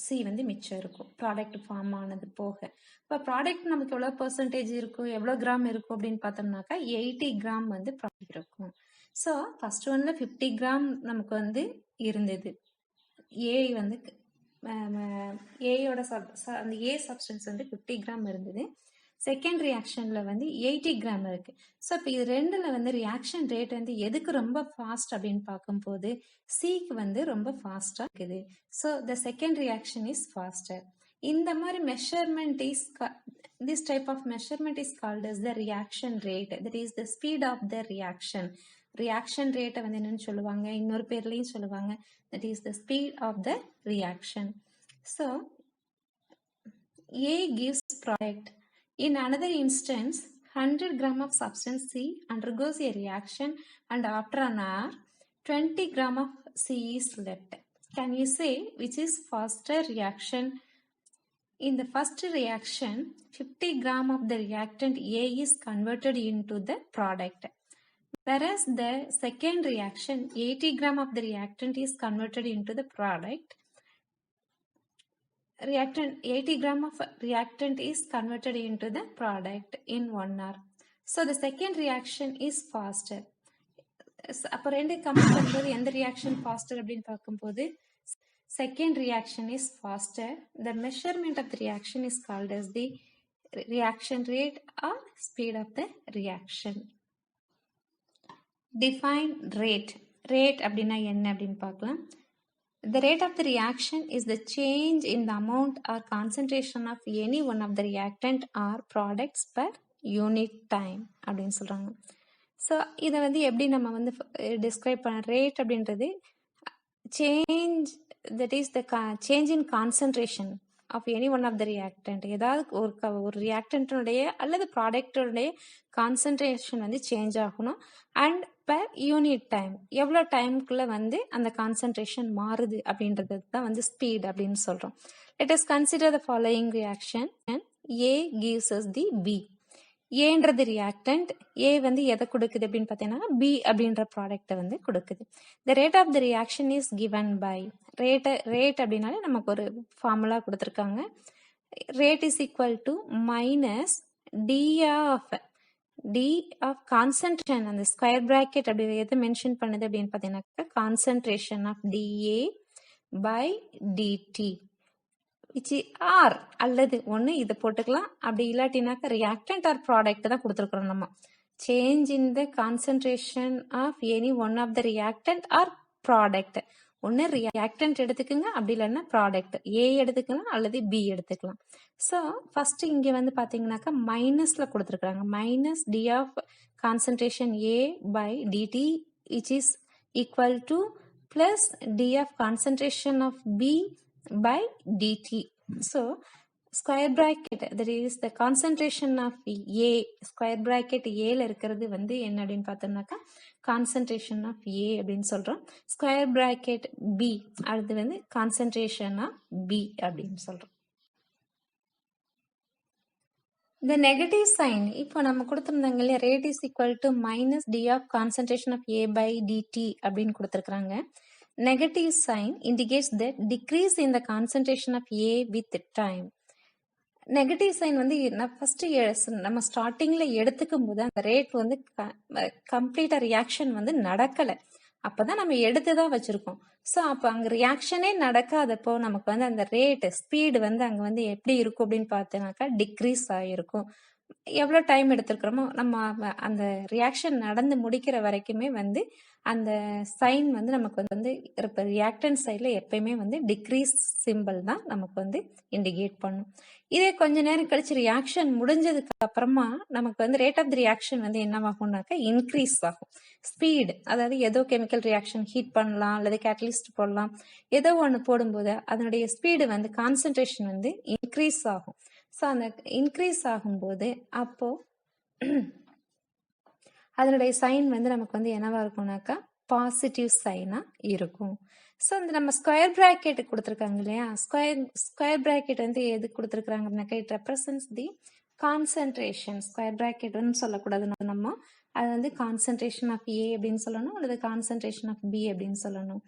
சி வந்து மிச்சம் இருக்கும் ப்ராடக்ட் ஃபார்ம் ஆனது போக. இப்போ ப்ராடக்ட் நமக்கு எவ்வளோ பர்சன்டேஜ் இருக்கும், எவ்வளோ கிராம் இருக்கும் அப்படின்னு பார்த்தோம்னாக்கா 80 கிராம் வந்து ப்ராடக்ட் இருக்கும். ஸோ ஃபர்ஸ்ட் ஒன்ல 50 கிராம் நமக்கு வந்து இருந்தது. ஏ வந்து ஏயோட அந்த ஏ சப்ஸ்டன்ஸ் வந்து 50 கிராம் இருந்தது. செகண்ட் ரியாக்ஷனில் வந்து 80 கிராம் இருக்குது. ஸோ இப்போ இது ரெண்டில் வந்து ரியாக்ஷன் ரேட் வந்து எதுக்கு ரொம்ப ஃபாஸ்ட் அப்படின்னு பார்க்கும்போது சிக்கு வந்து ரொம்ப ஃபாஸ்ட்டாக இருக்குது. So the second reaction is faster. இந்த மாதிரி measurement is this type of measurement is called as the reaction rate. That is the speed of the reaction. Reaction ரேட்டை வந்து என்னன்னு சொல்லுவாங்க, இன்னொரு பேர்லையும் சொல்லுவாங்க. That is the speed of the reaction. So A gives product. In another instance, 100 gram of substance C undergoes a reaction and after an hour, 20 gram of C is left. Can you say which is faster reaction? In the first reaction, 50 gram of the reactant A is converted into the product. Whereas the second reaction, 80 gram of the reactant is converted into the product. 80 gram of reactant is converted into the product in 1 hour. So the second reaction is faster. அப்போ ரெண்டு compare பண்ணும்போது எந்த reaction faster அப்படின்னு பார்க்கும்போது second reaction is faster. The measurement of the reaction is called as the reaction rate or speed of the reaction. Define rate. Rate அப்படின்னா என்ன அப்படின்னு பார்க்கலாம். The rate of the reaction is the change in the amount or concentration of any one of the reactant or products per unit time அப்படின்னு சொல்கிறாங்க. So இதை வந்து எப்படி நம்ம வந்து டிஸ்கிரைப் பண்ண, ரேட் அப்படின்றது change that is the change in concentration of any one of the reactant. ஏதாவது ஒரு reactantனுடைய அல்லது ப்ராடக்டோடைய கான்சன்ட்ரேஷன் வந்து சேஞ்ச் ஆகணும். அண்ட் per யூனிட் டைம் எவ்வளோ டைமுக்குள்ள வந்து அந்த கான்சன்ட்ரேஷன் மாறுது அப்படின்றது தான் வந்து ஸ்பீட் அப்படின்னு சொல்றோம். Let us consider the following reaction. A gives us the B. ஏன்றது ரியாக்டன்ட், ஏ வந்து எதை கொடுக்குது அப்படின்னு பார்த்தீங்கன்னா பி அப்படின்ற ப்ராடக்டை வந்து கொடுக்குது. The rate of the reaction is given by rate அப்படின்னாலே நமக்கு ஒரு ஃபார்முலா கொடுத்துருக்காங்க. Rate is equal to minus d of concentration, அந்த ஸ்கொயர் பிராக்கெட் அப்படி எதை மென்ஷன் பண்ணுது அப்படின்னு பார்த்தீங்கன்னாக்கா concentration of dA by dt which or அல்லது ஒன்று இதை போட்டுக்கலாம். அப்படி இல்லாட்டினாக்கா ரியாக்டன்ட் ஆர் ப்ராடக்ட் தான் கொடுத்துருக்குறோம் நம்ம. Change in the concentration of any one of the reactant or product. ஒன்று ரியாக்டன்ட் எடுத்துக்கோங்க, அப்படி இல்லைன்னா ப்ராடக்ட் ஏ எடுத்துக்கலாம் அல்லது பி எடுத்துக்கலாம். ஸோ ஃபர்ஸ்ட் இங்கே வந்து பார்த்தீங்கன்னாக்கா மைனஸில் கொடுத்துருக்குறாங்க. Minus d of concentration A by dt which is equal to plus d of concentration of B by dt. So square bracket, that is the concentration of A, square bracket A ல இருக்கிறது வந்து என்ன அப்படின்னு பார்த்தோம்னாக்கா concentration of A அப்படின்னு சொல்றோம். square bracket B அது வந்து concentration of B அப்படின்னு சொல்றோம். The negative sign, இப்போ நம்ம கொடுத்துருந்தாங்க இல்லையா, rate is equal to minus D of concentration of A by dt அப்படின்னு கொடுத்துருக்குறாங்க. Negative sign indicates that decrease in the concentration of A with time. Negative sign வந்து first நம்ம ஸ்டார்டிங்ல எடுத்துக்கும் போது அந்த ரேட் வந்து கம்ப்ளீட்டா ரியாக்ஷன் வந்து நடக்கலை, அப்பதான் நம்ம எடுத்துதான் வச்சிருக்கோம். ஸோ அப்போ அங்கே ரியாக்ஷனே நடக்காதப்போ நமக்கு வந்து அந்த ரேட் ஸ்பீடு வந்து அங்கே வந்து எப்படி இருக்கும் அப்படின்னு பார்த்தோம்னாக்கா டிக்ரீஸ் ஆகிருக்கும். எவ்வளோ டைம் எடுத்துருக்கிறோமோ நம்ம அந்த ரியாக்ஷன் நடந்து முடிக்கிற வரைக்குமே வந்து அந்த சைன் வந்து நமக்கு வந்து இப்போ ரியாக்டன்ட் சைடில் எப்பயுமே வந்து டிக்ரீஸ் சிம்பிள் தான் நமக்கு வந்து இண்டிகேட் பண்ணும். இதே கொஞ்ச நேரம் கழிச்சு ரியாக்ஷன் முடிஞ்சதுக்கு அப்புறமா நமக்கு வந்து ரேட் ஆஃப் தி ரியாக்ஷன் வந்து என்னவாகும்னாக்கா இன்க்ரீஸ் ஆகும். ஸ்பீடு, அதாவது ஏதோ கெமிக்கல் ரியாக்ஷன் ஹீட் பண்ணலாம் அல்லது கேட்டலிஸ்ட் போடலாம், ஏதோ ஒன்று போடும்போது அதனுடைய ஸ்பீடு வந்து கான்சன்ட்ரேஷன் வந்து இன்க்ரீஸ் ஆகும். ஸோ அந்த இன்க்ரீஸ் ஆகும்போது அப்போ அதனுடைய சைன் வந்து நமக்கு வந்து என்னவா இருக்கும்னாக்கா பாசிட்டிவ் சைனா இருக்கும். ஸோ இந்த நம்ம ஸ்கொயர் பிராக்கெட் கொடுத்துருக்காங்க இல்லையா, ஸ்கொயர் பிராக்கெட் வந்து எது கொடுத்துருக்காங்க அப்படின்னாக்கா it represents the concentration. Square பிராக்கெட்னு சொல்லக்கூடாது, நம்ம அது வந்து கான்சன்ட்ரேஷன் ஆஃப் ஏ அப்படின்னு சொல்லணும் அல்லது கான்சன்ட்ரேஷன் ஆஃப் பி அப்படின்னு சொல்லணும்.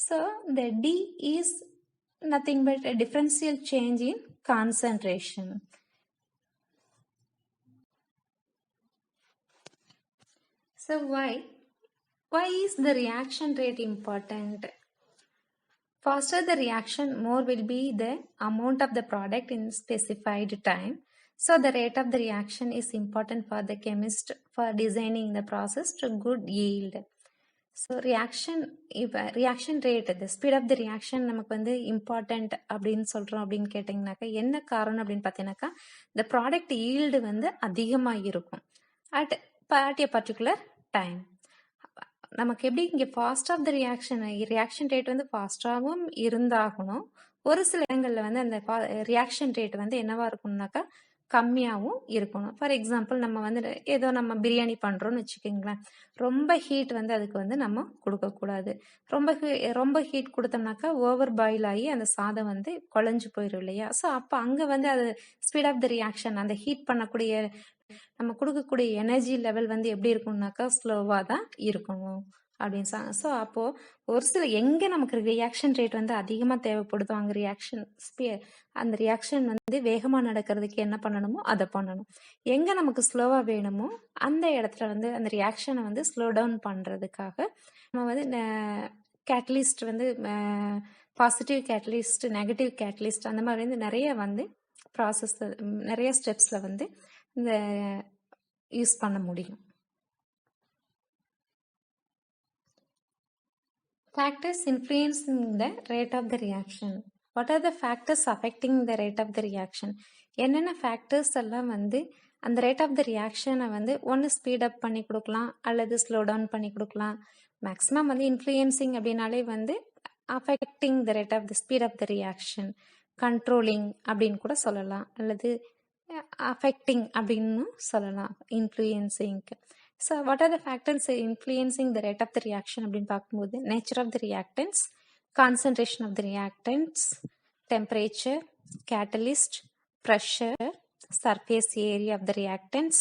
ஸோ இந்த d is nothing but a differential change in concentration. So why is the reaction rate important? Faster the reaction, more will be the amount of the product in specified time. So the rate of the reaction is important for the chemist for designing the process to good yield. So reaction rate, the speed of the reaction நமக்கு வந்து important அப்படின்னு சொல்கிறோம் அப்படின்னு கேட்டிங்கனாக்கா என்ன காரணம் அப்படின்னு பார்த்தீங்கன்னாக்கா இந்த ப்ராடக்ட் ஈல்டு வந்து அதிகமாக இருக்கும் அட் எ பர்டிகுலர் டைம். நமக்கு எப்படி இங்கே fast of the reaction rate வந்து ஃபாஸ்டாகவும் இருந்தாகணும். ஒரு சில இடங்களில் வந்து அந்த ரியாக்ஷன் ரேட் வந்து என்னவா இருக்கணும்னாக்கா கம்மியாகவும் இருக்கணும். ஃபார் எக்ஸாம்பிள் நம்ம வந்து ஏதோ நம்ம பிரியாணி பண்ணுறோன்னு வச்சுக்கோங்களேன், ரொம்ப ஹீட் வந்து அதுக்கு வந்து நம்ம கொடுக்கக்கூடாது. ரொம்ப ஹீட் கொடுத்தோம்னாக்கா ஓவர் பாயில் ஆகி அந்த சாதம் வந்து குழஞ்சு போயிடும் இல்லையா. ஸோ அப்போ அங்கே வந்து அது ஸ்பீட் ஆஃப் த ரியாக்ஷன், அந்த ஹீட் பண்ணக்கூடிய நம்ம கொடுக்கக்கூடிய எனர்ஜி லெவல் வந்து எப்படி இருக்கும்னாக்கா ஸ்லோவாக தான் இருக்கணும் அப்படின்னு. ஸோ அப்போது ஒரு சில எங்கே நமக்கு ரியாக்ஷன் ரேட் வந்து அதிகமாக தேவைப்படுதோ அங்கே அந்த ரியாக்ஷன் வந்து வேகமாக நடக்கிறதுக்கு என்ன பண்ணணுமோ அதை பண்ணணும். எங்கே நமக்கு ஸ்லோவாக வேணுமோ அந்த இடத்துல வந்து அந்த ரியாக்ஷனை வந்து ஸ்லோ டவுன் பண்ணுறதுக்காக நம்ம வந்து கேட்டலிஸ்ட் வந்து பாசிட்டிவ் கேட்டலிஸ்ட், நெகட்டிவ் கேட்டலிஸ்ட், அந்த மாதிரி வந்து நிறைய வந்து ப்ராசஸ், நிறைய ஸ்டெப்ஸில் வந்து இந்த யூஸ் பண்ண முடியும். Factors influencing the rate of the reaction. What are the factors affecting the rate of the reaction? என்னென்ன ஃபேக்டர்ஸ் எல்லாம் வந்து அந்த ரேட் ஆஃப் த ரியாக்ஷனை வந்து ஒன்று ஸ்பீட் அப் பண்ணி கொடுக்கலாம் அல்லது ஸ்லோ டவுன் பண்ணி கொடுக்கலாம். மேக்ஸிமம் வந்து இன்ஃப்ளூயன்சிங் அப்படின்னாலே வந்து affecting the rate of the speed of the reaction, controlling அப்படின்னு கூட சொல்லலாம், அல்லது affecting அப்படின்னு சொல்லலாம், influencing. So what are the factors influencing the rate of the reaction அப்படின்னு பார்க்கும்போது nature of the reactants, concentration of the reactants, temperature, catalyst, pressure, surface area of the reactants.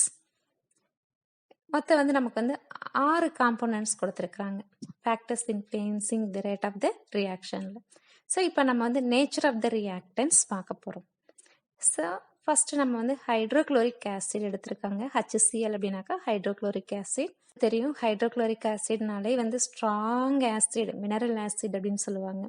மொத்தம் வந்து நமக்கு வந்து 6 காம்போனன்ட்ஸ் கொடுத்துருக்குறாங்க factors influencing the rate of the ரியாக்ஷனில். So இப்போ நம்ம வந்து நேச்சர் ஆஃப் த ரியாக்டன்ஸ் பார்க்க போகிறோம். ஸோ ஃபஸ்ட்டு நம்ம வந்து ஹைட்ரோக்ளோரிக் ஆசிட் எடுத்திருக்காங்க. HCl அப்படின்னாக்கா ஹைட்ரோக்ளோரிக் ஆசிட் தெரியும். ஹைட்ரோக்ளோரிக் ஆசிட்னாலே வந்து ஸ்ட்ராங் ஆசிட், மினரல் ஆசிட் அப்படின்னு சொல்லுவாங்க.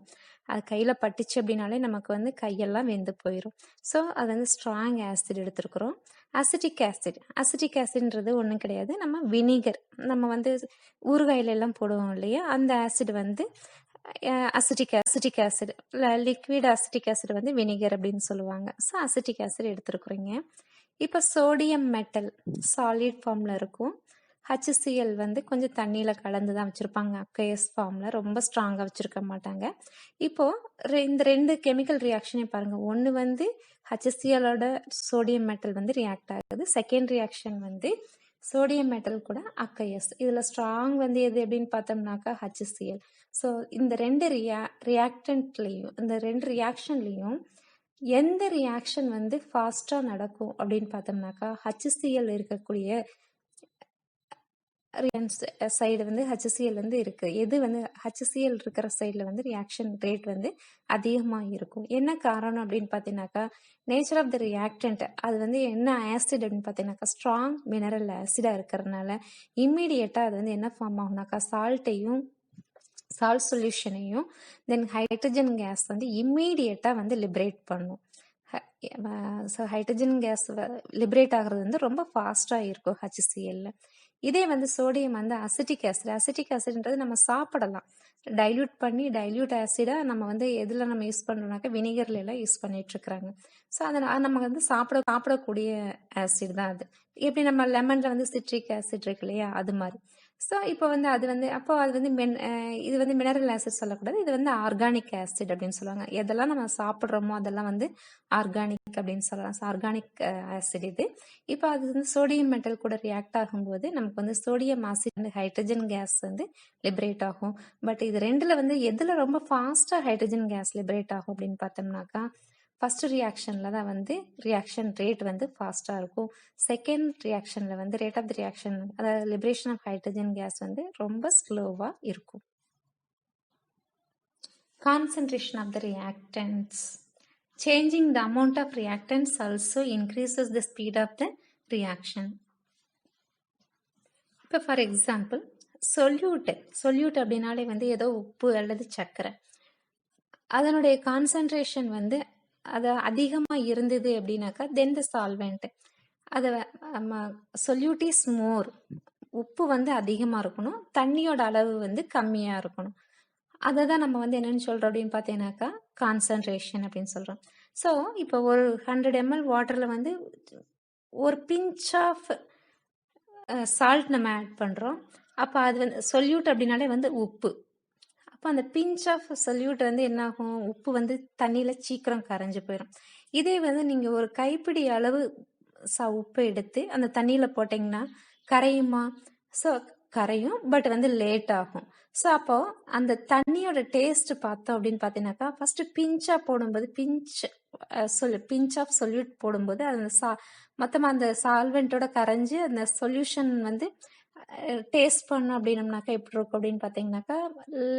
அது கையில் பட்டுச்சு அப்படின்னாலே நமக்கு வந்து கையெல்லாம் வெந்து போயிடும். ஸோ அது வந்து ஸ்ட்ராங் ஆசிட் எடுத்துருக்குறோம். அசிட்டிக் ஆசிட்ன்றது ஒன்றும் கிடையாது, நம்ம வினிகர், நம்ம வந்து ஊறுகாயில எல்லாம் போடுவோம் இல்லையா, அந்த ஆசிட் வந்து acetic acid, liquid acetic acid வந்து வினிகர் அப்படின்னு சொல்லுவாங்க. ஸோ அசிட்டிக் ஆசிட் எடுத்துருக்குறீங்க. இப்போ சோடியம் மெட்டல் சாலிட் ஃபார்மில் இருக்கும். HCl வந்து கொஞ்சம் தண்ணியில் கலந்து தான் வச்சுருப்பாங்க, அக்கையஸ் ஃபார்மில், ரொம்ப ஸ்ட்ராங்காக வச்சுருக்க மாட்டாங்க. இப்போது இந்த 2 கெமிக்கல் ரியாக்ஷனையும் பாருங்கள். ஒன்று வந்து HClோட சோடியம் மெட்டல் வந்து ரியாக்ட் ஆகுது. செகண்ட் ரியாக்ஷன் வந்து சோடியம் மெட்டல் கூட அக்கையஸ். இதில் ஸ்ட்ராங் வந்து எது அப்படின்னு பார்த்தோம்னாக்கா HCl. ஸோ இந்த 2 ரியாக்டன்ட்லேயும், இந்த 2 ரியாக்ஷன்லேயும் எந்த ரியாக்ஷன் வந்து ஃபாஸ்ட்டாக நடக்கும் அப்படின்னு பார்த்தோம்னாக்கா HCl இருக்கக்கூடிய சைடு வந்து HCl வந்து இருக்கு. எது வந்து HCl இருக்கிற சைடில் வந்து ரியாக்ஷன் ரேட் வந்து அதிகமாக இருக்கும். என்ன காரணம் அப்படின்னு பார்த்தீங்கன்னாக்கா நேச்சர் ஆஃப் த ரியாக்டன்ட், அது வந்து என்ன ஆசிட் அப்படின்னு பார்த்தீங்கன்னாக்கா ஸ்ட்ராங் மினரல் ஆசிடாக இருக்கிறதுனால இம்மீடியட்டாக அது வந்து என்ன ஃபார்ம் ஆகுனாக்கா சால்ட் சொல்யூஷனையும் தென் ஹைட்ரஜன் கேஸ் வந்து இம்மீடியட்டாக வந்து லிபரேட் பண்ணும். ஸோ ஹைட்ரஜன் கேஸ் லிபரேட் ஆகிறது வந்து ரொம்ப ஃபாஸ்ட்டாக இருக்கும் HCl. இதே வந்து சோடியம் வந்து அசிட்டிக் ஆசிட்ன்றது நம்ம சாப்பிடலாம், டைல்யூட் ஆசிடாக நம்ம வந்து எதில் நம்ம யூஸ் பண்ணுறோம்னாக்கா வினிகர்ல எல்லாம் யூஸ் பண்ணிட்டு இருக்கிறாங்க. ஸோ அதனால் நம்ம வந்து சாப்பிடக்கூடிய ஆசிட் தான் அது. எப்படி நம்ம லெமனில் வந்து சிட்ரிக் ஆசிட் இருக்கு இல்லையா, அது மாதிரி. ஸோ இப்போ வந்து அது வந்து இது வந்து மினரல் ஆசிட் சொல்லக்கூடாது, இது வந்து ஆர்கானிக் ஆசிட் அப்படின்னு சொல்லுவாங்க. எதெல்லாம் நம்ம சாப்பிட்றோமோ அதெல்லாம் வந்து ஆர்கானிக் அப்படின்னு சொல்லலாம். ஆர்கானிக் ஆசிட் இது. இப்போ அது வந்து சோடியம் மெட்டல் கூட ரியாக்ட் ஆகும்போது நமக்கு வந்து சோடியம் ஆசிட் வந்து ஹைட்ரஜன் கேஸ் வந்து லிபரேட் ஆகும். பட் இது ரெண்டில் வந்து எதில் ரொம்ப ஃபாஸ்ட்டாக ஹைட்ரஜன் கேஸ் லிபரேட் ஆகும் அப்படின்னு பார்த்தோம்னாக்கா ஃபர்ஸ்ட் ரியாக்ஷனில் தான் வந்து ரியாக்ஷன் ரேட் வந்து ஃபாஸ்ட்டாக இருக்கும். செகண்ட் ரியாக்ஷனில் வந்து ரேட் ஆஃப் தி ரியாக்ஷன், அதாவது லிபரேஷன் ஆஃப் ஹைட்ரஜன் கேஸ் வந்து ரொம்ப ஸ்லோவாக இருக்கும். Concentration of the reactants. Changing the amount of reactants also increases the speed of the reaction. இப்போ ஃபார் எக்ஸாம்பிள் சொல்யூட் அப்படின்னாலே வந்து ஏதோ உப்பு அல்லது சர்க்கரை, அதனுடைய கான்சன்ட்ரேஷன் வந்து அது அதிகமாக இருந்தது அப்படின்னாக்கா தென் த சால்வெண்ட், அதை சொல்யூட் இஸ் மோர், உப்பு வந்து அதிகமாக இருக்கணும், தண்ணியோட அளவு வந்து கம்மியாக இருக்கணும். அதை தான் நம்ம வந்து என்னென்னு சொல்கிறோம் அப்படின்னு பார்த்தீங்கன்னாக்கா கான்சன்ட்ரேஷன் அப்படின்னு சொல்கிறோம். ஸோ இப்போ ஒரு 100 ml வாட்டரில் வந்து ஒரு பிஞ்ச் ஆஃப் சால்ட் நம்ம ஆட் பண்ணுறோம். அப்போ அது வந்து சொல்யூட் அப்படின்னாலே வந்து உப்பு. அப்போ அந்த பிஞ்ச் ஆஃப் சொல்யூட் வந்து என்னாகும், உப்பு வந்து தண்ணியில் சீக்கிரம் கரைஞ்சி போயிடும். இதே வந்து நீங்கள் ஒரு கைப்பிடி அளவு உப்பு எடுத்து அந்த தண்ணியில் போட்டிங்கன்னா கரையுமா? ஸோ கரையும், பட் வந்து லேட் ஆகும். ஸோ அப்போ அந்த தண்ணியோட டேஸ்ட் பார்த்தோம் அப்படின்னு பார்த்தீங்கன்னாக்கா ஃபர்ஸ்ட் பிஞ்சாக போடும்போது பிஞ்ச் ஆஃப் சொல்யூட் போடும்போது அந்த மொத்தமாக அந்த சால்வெண்ட்டோட கரைஞ்சி அந்த சொல்யூஷன் வந்து டேஸ்ட் பண்ணோம் அப்படின்னம்னாக்கா எப்படி இருக்கும் அப்படின்னு பார்த்தீங்கன்னாக்கா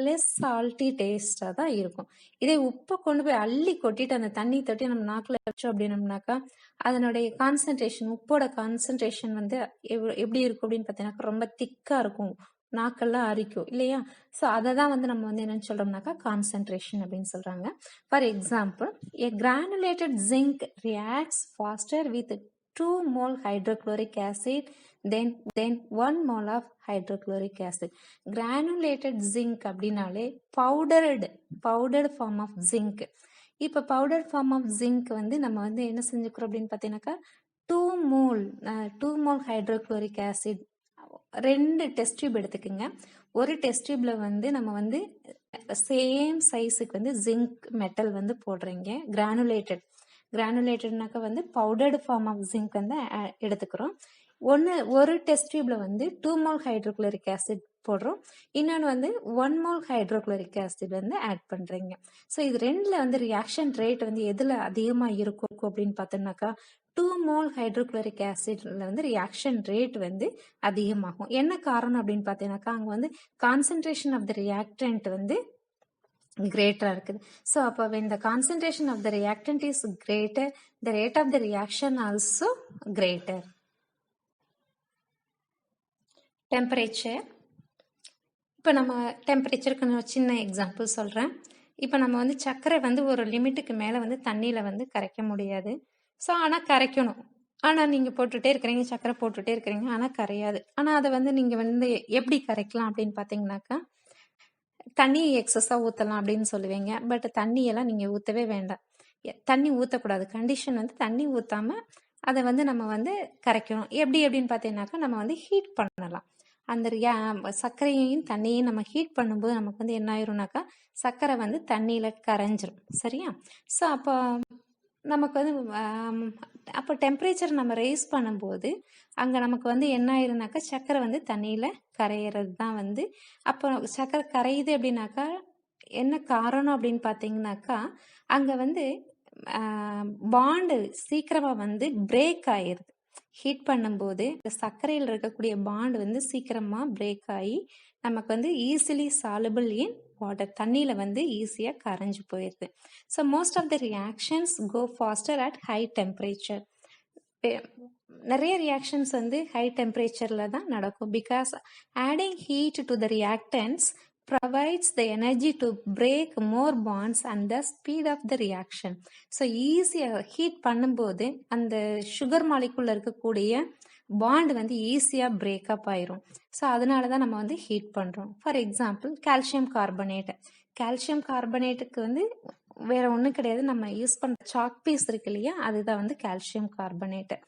லெஸ் சால்ட்டி டேஸ்டாக தான் இருக்கும். இதே உப்பை கொண்டு போய் அள்ளி கொட்டிட்டு அந்த தண்ணி தொட்டி நம்ம நாக்கில் வச்சோம் அப்படின்னம்னாக்கா அதனுடைய கான்சன்ட்ரேஷன், உப்போட கான்சன்ட்ரேஷன் வந்து எப்படி இருக்கும் அப்படின்னு பார்த்தீங்கன்னாக்கா ரொம்ப திக்காக இருக்கும், நாக்கெல்லாம் அரிக்கும் இல்லையா. ஸோ அதை தான் வந்து நம்ம வந்து என்னன்னு சொல்கிறோம்னாக்கா கான்சன்ட்ரேஷன் அப்படின்னு சொல்கிறாங்க. For example, a granulated zinc reacts faster with 2 mole hydrochloric acid then 1 mole of hydrochloric acid. Granulated zinc அப்படின்னாலே பவுடர்டு ஃபார்ம் ஆஃப் ஜிங்க். இப்போ பவுடர் ஃபார்ம் ஆஃப் ஜிங்க் வந்து நம்ம வந்து என்ன செஞ்சுக்கிறோம் அப்படின்னு பார்த்தீங்கன்னாக்கா 2 mole hydrochloric acid 2 test tube எடுத்துக்கோங்க. ஒரு டெஸ்ட் டியூப்ல வந்து நம்ம வந்து சேம் சைஸுக்கு வந்து ஜிங்க் மெட்டல் வந்து போடுறீங்க. கிரானுலேட்டட்னாக்கா வந்து பவுடர்டு ஃபார்ம் ஆஃப் ஜிங்க் வந்து எடுத்துக்கிறோம். ஒரு டெஸ்ட் டியூப்ல வந்து 2 மோல் ஹைட்ரோக்ளோரிக் ஆசிட் போடுறோம். இன்னொன்று வந்து 1 மோல் ஹைட்ரோக்ளோரிக் ஆசிட் வந்து ஆட் பண்ணுறீங்க. ஸோ இது ரெண்டில் வந்து ரியாக்ஷன் ரேட் வந்து எதில் அதிகமாக இருக்கும் அப்படின்னு பார்த்தோம்னாக்கா 2 மோல் ஹைட்ரோக்ளோரிக் ஆசிட்ல வந்து ரியாக்ஷன் ரேட் வந்து அதிகமாகும். என்ன காரணம் அப்படின்னு பார்த்தீங்கன்னாக்கா அங்கே வந்து கான்சன்ட்ரேஷன் ஆஃப் த ரியாக்டன்ட் வந்து greater இருக்குது. So அப்போ when the concentration of the reactant is greater, the rate of the reaction also greater. Temperature. இப்போ நம்ம டெம்பரேச்சருக்கு சின்ன எக்ஸாம்பிள் சொல்கிறேன். இப்போ நம்ம வந்து சர்க்கரை வந்து ஒரு லிமிட்டுக்கு மேலே வந்து தண்ணியில் வந்து கரைக்க முடியாது. ஸோ ஆனால் கரைக்கணும். ஆனால் நீங்கள் போட்டுகிட்டே இருக்கிறீங்க, சர்க்கரை போட்டுகிட்டே இருக்கிறீங்க, ஆனால் கரையாது. ஆனால் அதை வந்து நீங்கள் வந்து எப்படி கரைக்கலாம் அப்படின்னு பார்த்தீங்கன்னாக்கா தண்ணி எக்ஸஸாக ஊற்றலாம் அப்படின்னு சொல்லுவீங்க. பட் தண்ணியெல்லாம் நீங்கள் ஊற்றவே வேண்டாம். தண்ணி ஊற்றக்கூடாது. கண்டிஷன் வந்து தண்ணி ஊற்றாமல் அதை வந்து நம்ம வந்து கரைக்கணும். எப்படின்னு பார்த்தீங்கன்னாக்கா நம்ம வந்து ஹீட் பண்ணலாம். அந்த சர்க்கரையையும் தண்ணியையும் நம்ம ஹீட் பண்ணும்போது நமக்கு வந்து என்ன ஆயிரும்னாக்கா சர்க்கரை வந்து தண்ணியில் கரைஞ்சிரும். சரியா? ஸோ அப்போ நமக்கு வந்து அப்போ டெம்பரேச்சர் நம்ம ரைஸ் பண்ணும்போது அங்கே நமக்கு வந்து என்ன ஆயிரும்னாக்கா சர்க்கரை வந்து தண்ணியில் கரையிறது தான் வந்து. அப்போ சர்க்கரை கரையுது அப்படின்னாக்கா என்ன காரணம் அப்படின்னு பார்த்தீங்கன்னாக்கா அங்கே வந்து பாண்டு சீக்கிரமாக வந்து பிரேக் ஆயிடுது. ஹீட் பண்ணும்போது இந்த சர்க்கரையில் இருக்கக்கூடிய பாண்ட் வந்து சீக்கிரமாக பிரேக் ஆகி நமக்கு வந்து ஈஸிலி சாலபிள் இன் வாட்டர், தண்ணியில் வந்து ஈஸியாக கரைஞ்சி போயிடுது. So most of the reactions go faster at high temperature. நிறைய ரியாக்ஷன்ஸ் வந்து ஹை டெம்பரேச்சரில் தான் நடக்கும். Because adding heat to the reactants provides the energy to break more bonds and the speed of the reaction. So ஈஸியாக heat பண்ணும்போது அந்த sugar மாலிகுள்ள இருக்கக்கூடிய bond வந்து ஈஸியாக பிரேக்கப் ஆயிரும். ஸோ அதனால தான் நம்ம வந்து ஹீட் பண்ணுறோம். ஃபார் எக்ஸாம்பிள் கால்சியம் கார்பனேட்டுக்கு வந்து வேற ஒன்றும் கிடையாது, நம்ம யூஸ் பண்ணுற சாக் பீஸ் இருக்கு இல்லையா, அதுதான் வந்து calcium carbonate.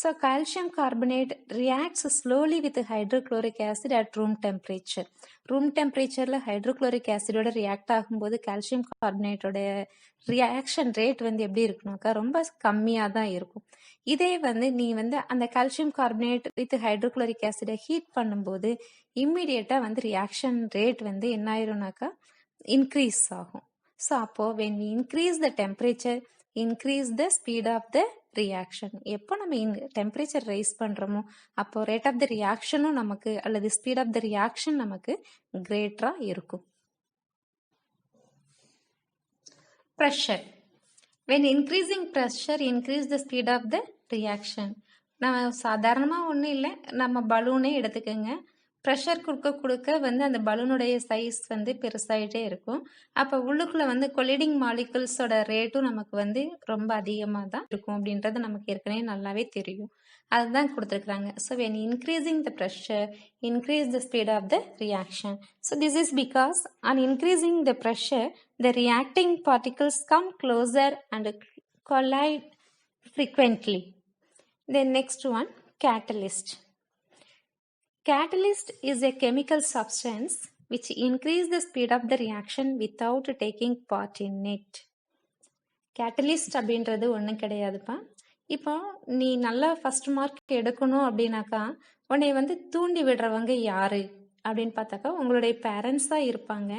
So calcium carbonate reacts slowly with hydrochloric acid at room temperature. Room temperatureல hydrochloric acidோட react ஆகும்போது calcium carbonateோட reaction rate வந்து எப்படி இருக்குனாக்கா ரொம்ப கம்மியாக தான் இருக்கும். இதே வந்து நீ வந்து அந்த calcium carbonate with hydrochloric acid heat பண்ணும்போது இம்மிடியேட்டாக வந்து reaction rate வந்து என்ன ஆயிரும்னாக்கா இன்க்ரீஸ் ஆகும். ஸோ அப்போ when we increase the temperature, increase the speed of the reaction. எப்போ நம்ம டெம்பரேச்சர் ரைஸ் பண்ணுறோமோ அப்போ ரேட் ஆஃப் த ரியாக்ஷனும் நமக்கு அல்லது ஸ்பீட் ஆஃப் த ரியாக்ஷன் நமக்கு கிரேட்டராக இருக்கும். Pressure. when increasing pressure increase the speed of the reaction. நம்ம சாதாரணமாக ஒன்றும் இல்லை, நம்ம பலூனே எடுத்துக்கோங்க. ப்ரெஷர் கொடுக்க வந்து அந்த பலூனுடைய சைஸ் வந்து பெருசாகிட்டே இருக்கும். அப்போ உள்ளுக்குள்ளே வந்து கொலிடிங் மாலிகுல்ஸோட ரேட்டும் நமக்கு வந்து ரொம்ப அதிகமாக தான் இருக்கும் அப்படின்றது நமக்கு ஏற்கனவே நல்லாவே தெரியும். அதுதான் கொடுத்துருக்குறாங்க. So when increasing the pressure increase the speed of the reaction. So this is because on increasing the pressure the reacting particles come closer and collide frequently. Then next one, catalyst. Catalyst is a chemical substance which increase the speed of the reaction without taking part in it. Catalyst அப்படின்றது ஒன்றும் கிடையாதுப்பா. இப்போ நீ நல்லா first mark எடுக்கணும் அப்படின்னாக்கா உன்னை வந்து தூண்டி விடுறவங்க யாரு அப்படின்னு பார்த்தாக்கா உங்களுடைய பேரண்ட்ஸாக இருப்பாங்க.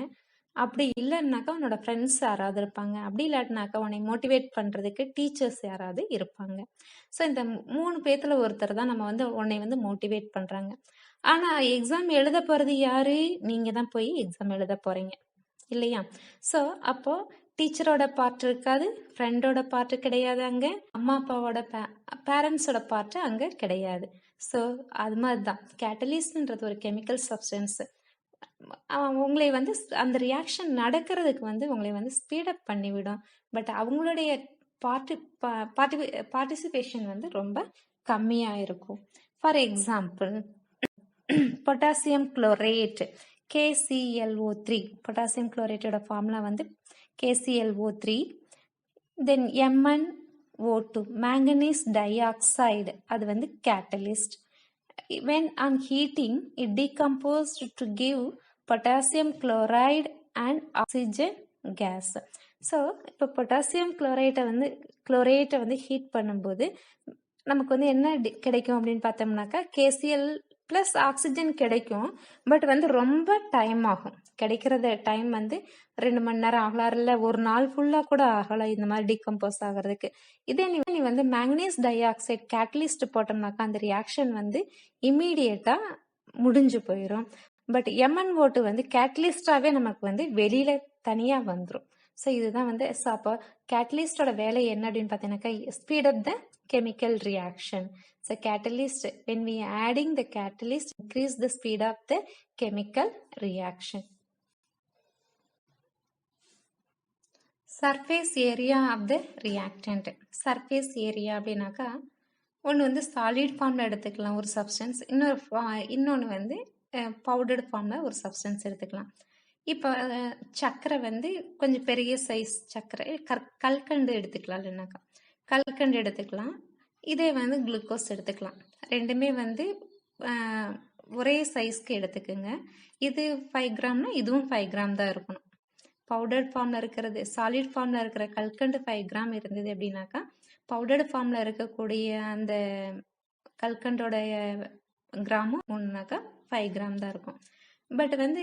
அப்படி இல்லைன்னாக்கா உன்னோட ஃப்ரெண்ட்ஸ் யாராவது இருப்பாங்க. அப்படி இல்லாட்டினாக்கா உன்னை மோட்டிவேட் பண்ணுறதுக்கு டீச்சர்ஸ் யாராவது இருப்பாங்க. ஸோ இந்த 3 பேத்துல ஒருத்தர் தான் நம்ம வந்து உன்னை வந்து மோட்டிவேட் பண்ணுறாங்க. ஆனால் எக்ஸாம் எழுத போகிறது யாரு? நீங்கள் தான் போய் எக்ஸாம் எழுத போகிறீங்க இல்லையா? ஸோ அப்போது டீச்சரோட பார்ட் இருக்காது, ஃப்ரெண்டோட பார்ட்டு கிடையாது, அங்கே அம்மா அப்பாவோட பேரண்ட்ஸோட பார்ட்டு அங்கே கிடையாது. ஸோ அது மாதிரி தான் கேட்டலிஸ்ட்ன்றது ஒரு கெமிக்கல் சப்ஸ்டன்ஸு. உங்களை வந்து அந்த ரியாக்ஷன் நடக்கிறதுக்கு வந்து உங்களை வந்து ஸ்பீடப் பண்ணிவிடும். பட் அவங்களுடைய பார்ட்டிசிபேஷன் வந்து ரொம்ப கம்மியாக இருக்கும். For example potassium chlorate KClO3. Potassium குளோரேட்டோட ஃபார்முலா வந்து KClO3. Then MnO2 manganese dioxide, அது வந்து catalyst. When on heating it decomposed to give potassium chloride and oxygen gas. So இப்போ பொட்டாசியம் குளோரேட்டை வந்து ஹீட் பண்ணும்போது நமக்கு வந்து என்ன கிடைக்கும் அப்படின்னு பார்த்தோம்னாக்கா கேசிஎல் ப்ளஸ் ஆக்சிஜன் கிடைக்கும். பட் வந்து ரொம்ப டைம் ஆகும். கிடைக்கிறது டைம் வந்து 2 மணி நேரம் ஆகலாம், இல்லை ஒரு நாள் ஃபுல்லாக கூட ஆகலாம் இந்த மாதிரி டிகம்போஸ் ஆகிறதுக்கு. இதே நீ வந்து மேக்னீஸ் டை ஆக்சைடு கேட்டலிஸ்ட் போட்டோம்னாக்கா அந்த ரியாக்ஷன் வந்து இம்மீடியட்டாக முடிஞ்சு போயிடும். பட் MnO2 வந்து கேட்டலிஸ்டாகவே நமக்கு வந்து வெளியில் தனியாக வந்துடும். ஸோ இதுதான் வந்து அப்போ கேட்டலிஸ்டோட வேலை என்ன அப்படின்னு பார்த்தீங்கன்னாக்கா speed up the chemical reaction. So catalyst, when we are adding the catalyst, increase the speed of the chemical reaction. Surface area of the reactant. Surface area அப்படின்னாக்கா ஒன்று வந்து சாலிட் ஃபார்மில் எடுத்துக்கலாம் ஒரு சப்ஸ்டன்ஸ், இன்னொன்று வந்து பவுடர்டு ஃபார்மில் ஒரு சப்ஸ்டன்ஸ் எடுத்துக்கலாம். இப்போ சர்க்கரை வந்து கொஞ்சம் பெரிய சைஸ் சர்க்கரை கல்கண்டு எடுத்துக்கலாம், இல்லைனாக்கா கல்கண்டு எடுத்துக்கலாம். இதே வந்து குளுக்கோஸ் எடுத்துக்கலாம். ரெண்டுமே வந்து ஒரே சைஸ்க்கு எடுத்துக்குங்க. இது 5 கிராம்னா இதுவும் 5 கிராம் தான் இருக்கணும். பவுடர்ட் ஃபார்மில் இருக்கிறது, சாலிட் ஃபார்மில் இருக்கிற கல்கண்டு 5 கிராம் இருந்தது அப்படின்னாக்கா பவுடர்டு ஃபார்மில் இருக்கக்கூடிய அந்த கல்கண்டோடைய கிராமும் ஒன்றுனாக்கா 5 கிராம் தான் இருக்கும். பட் வந்து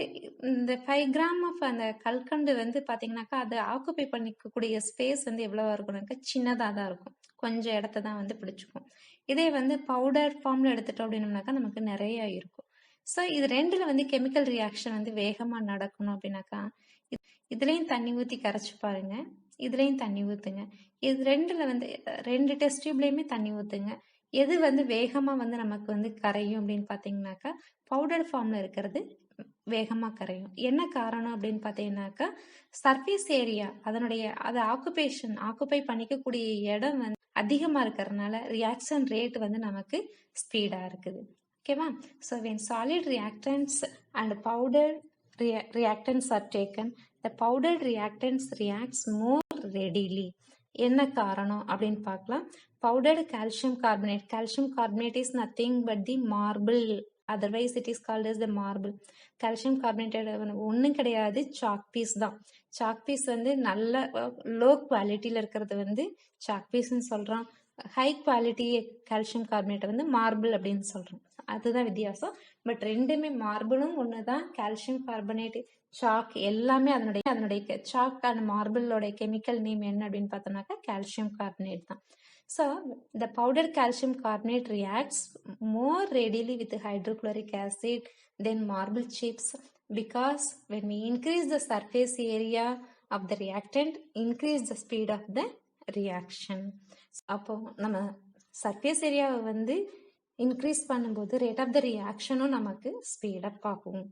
இந்த 5 கிராம் ஆஃப் அந்த கல்கண்டு வந்து பார்த்தீங்கன்னாக்கா அது ஆக்குப்பை பண்ணிக்கக்கூடிய ஸ்பேஸ் வந்து எவ்வளவா இருக்கும்னாக்கா சின்னதாக தான் இருக்கும், கொஞ்சம் இடத்த தான் வந்து பிடிச்சிக்கும். இதே வந்து பவுடர் ஃபார்மில் எடுத்துட்டோம் அப்படின்னோம்னாக்கா நமக்கு நிறைய இருக்கும். ஸோ இது ரெண்டில் வந்து கெமிக்கல் ரியாக்ஷன் வந்து வேகமாக நடக்கணும் அப்படின்னாக்கா இதுலேயும் தண்ணி ஊற்றி கரைச்சி பாருங்க, இதுலேயும் தண்ணி ஊற்றுங்க. இது ரெண்டில் வந்து 2 டெஸ்ட் டியூப்லேயுமே தண்ணி ஊற்றுங்க. எது வந்து வேகமாக வந்து நமக்கு வந்து கரையும் அப்படின்னு பார்த்தீங்கன்னாக்கா பவுடர் ஃபார்மில் இருக்கிறது வேகமாக கரையும். என்ன காரணம் அப்படின்னு பார்த்தீங்கன்னாக்கா சர்ஃபேஸ் ஏரியா அதை ஆக்குப்பை பண்ணிக்கக்கூடிய இடம் வந்து அதிகமாக இருக்கிறதுனால ரியாக்ஷன் ரேட் வந்து நமக்கு ஸ்பீடாக இருக்குது. ஓகேவா? So when solid reactance and powder reactants are taken, the powdered reactants reacts more readily. என்ன காரணம் அப்படின்னு பார்க்கலாம். Powdered calcium carbonate is nothing but the marble, otherwise it is called as the marble. Calcium carbonated ஒன்றும் கிடையாது, chalk piece தான். Chalk piece வந்து நல்ல low குவாலிட்டியில் இருக்கிறது வந்து சாக் பீஸ்ன்னு சொல்கிறோம். ஹை குவாலிட்டி கால்சியம் கார்பனேட்டை வந்து மார்பிள் அப்படின்னு சொல்கிறோம். அதுதான் வித்தியாசம். பட் ரெண்டுமே மார்பிளும் ஒன்று தான், கால்சியம் கார்பனேட் சாக் எல்லாமே அதனுடைய சாக் அண்ட் மார்பிளோட கெமிக்கல் நேம் என்ன அப்படின்னு பார்த்தோம்னாக்கா கால்சியம் கார்பனேட் தான். So the powder calcium carbonate reacts more readily with hydrochloric acid then marble chips because when we increase the surface area of the reactant, increase the speed of the reaction. அப்போ நம்ம surface ஏரியாவை வந்து increase பண்ணும்போது rate of த ரியாக்ஷனும் நமக்கு speed up ஆகும்.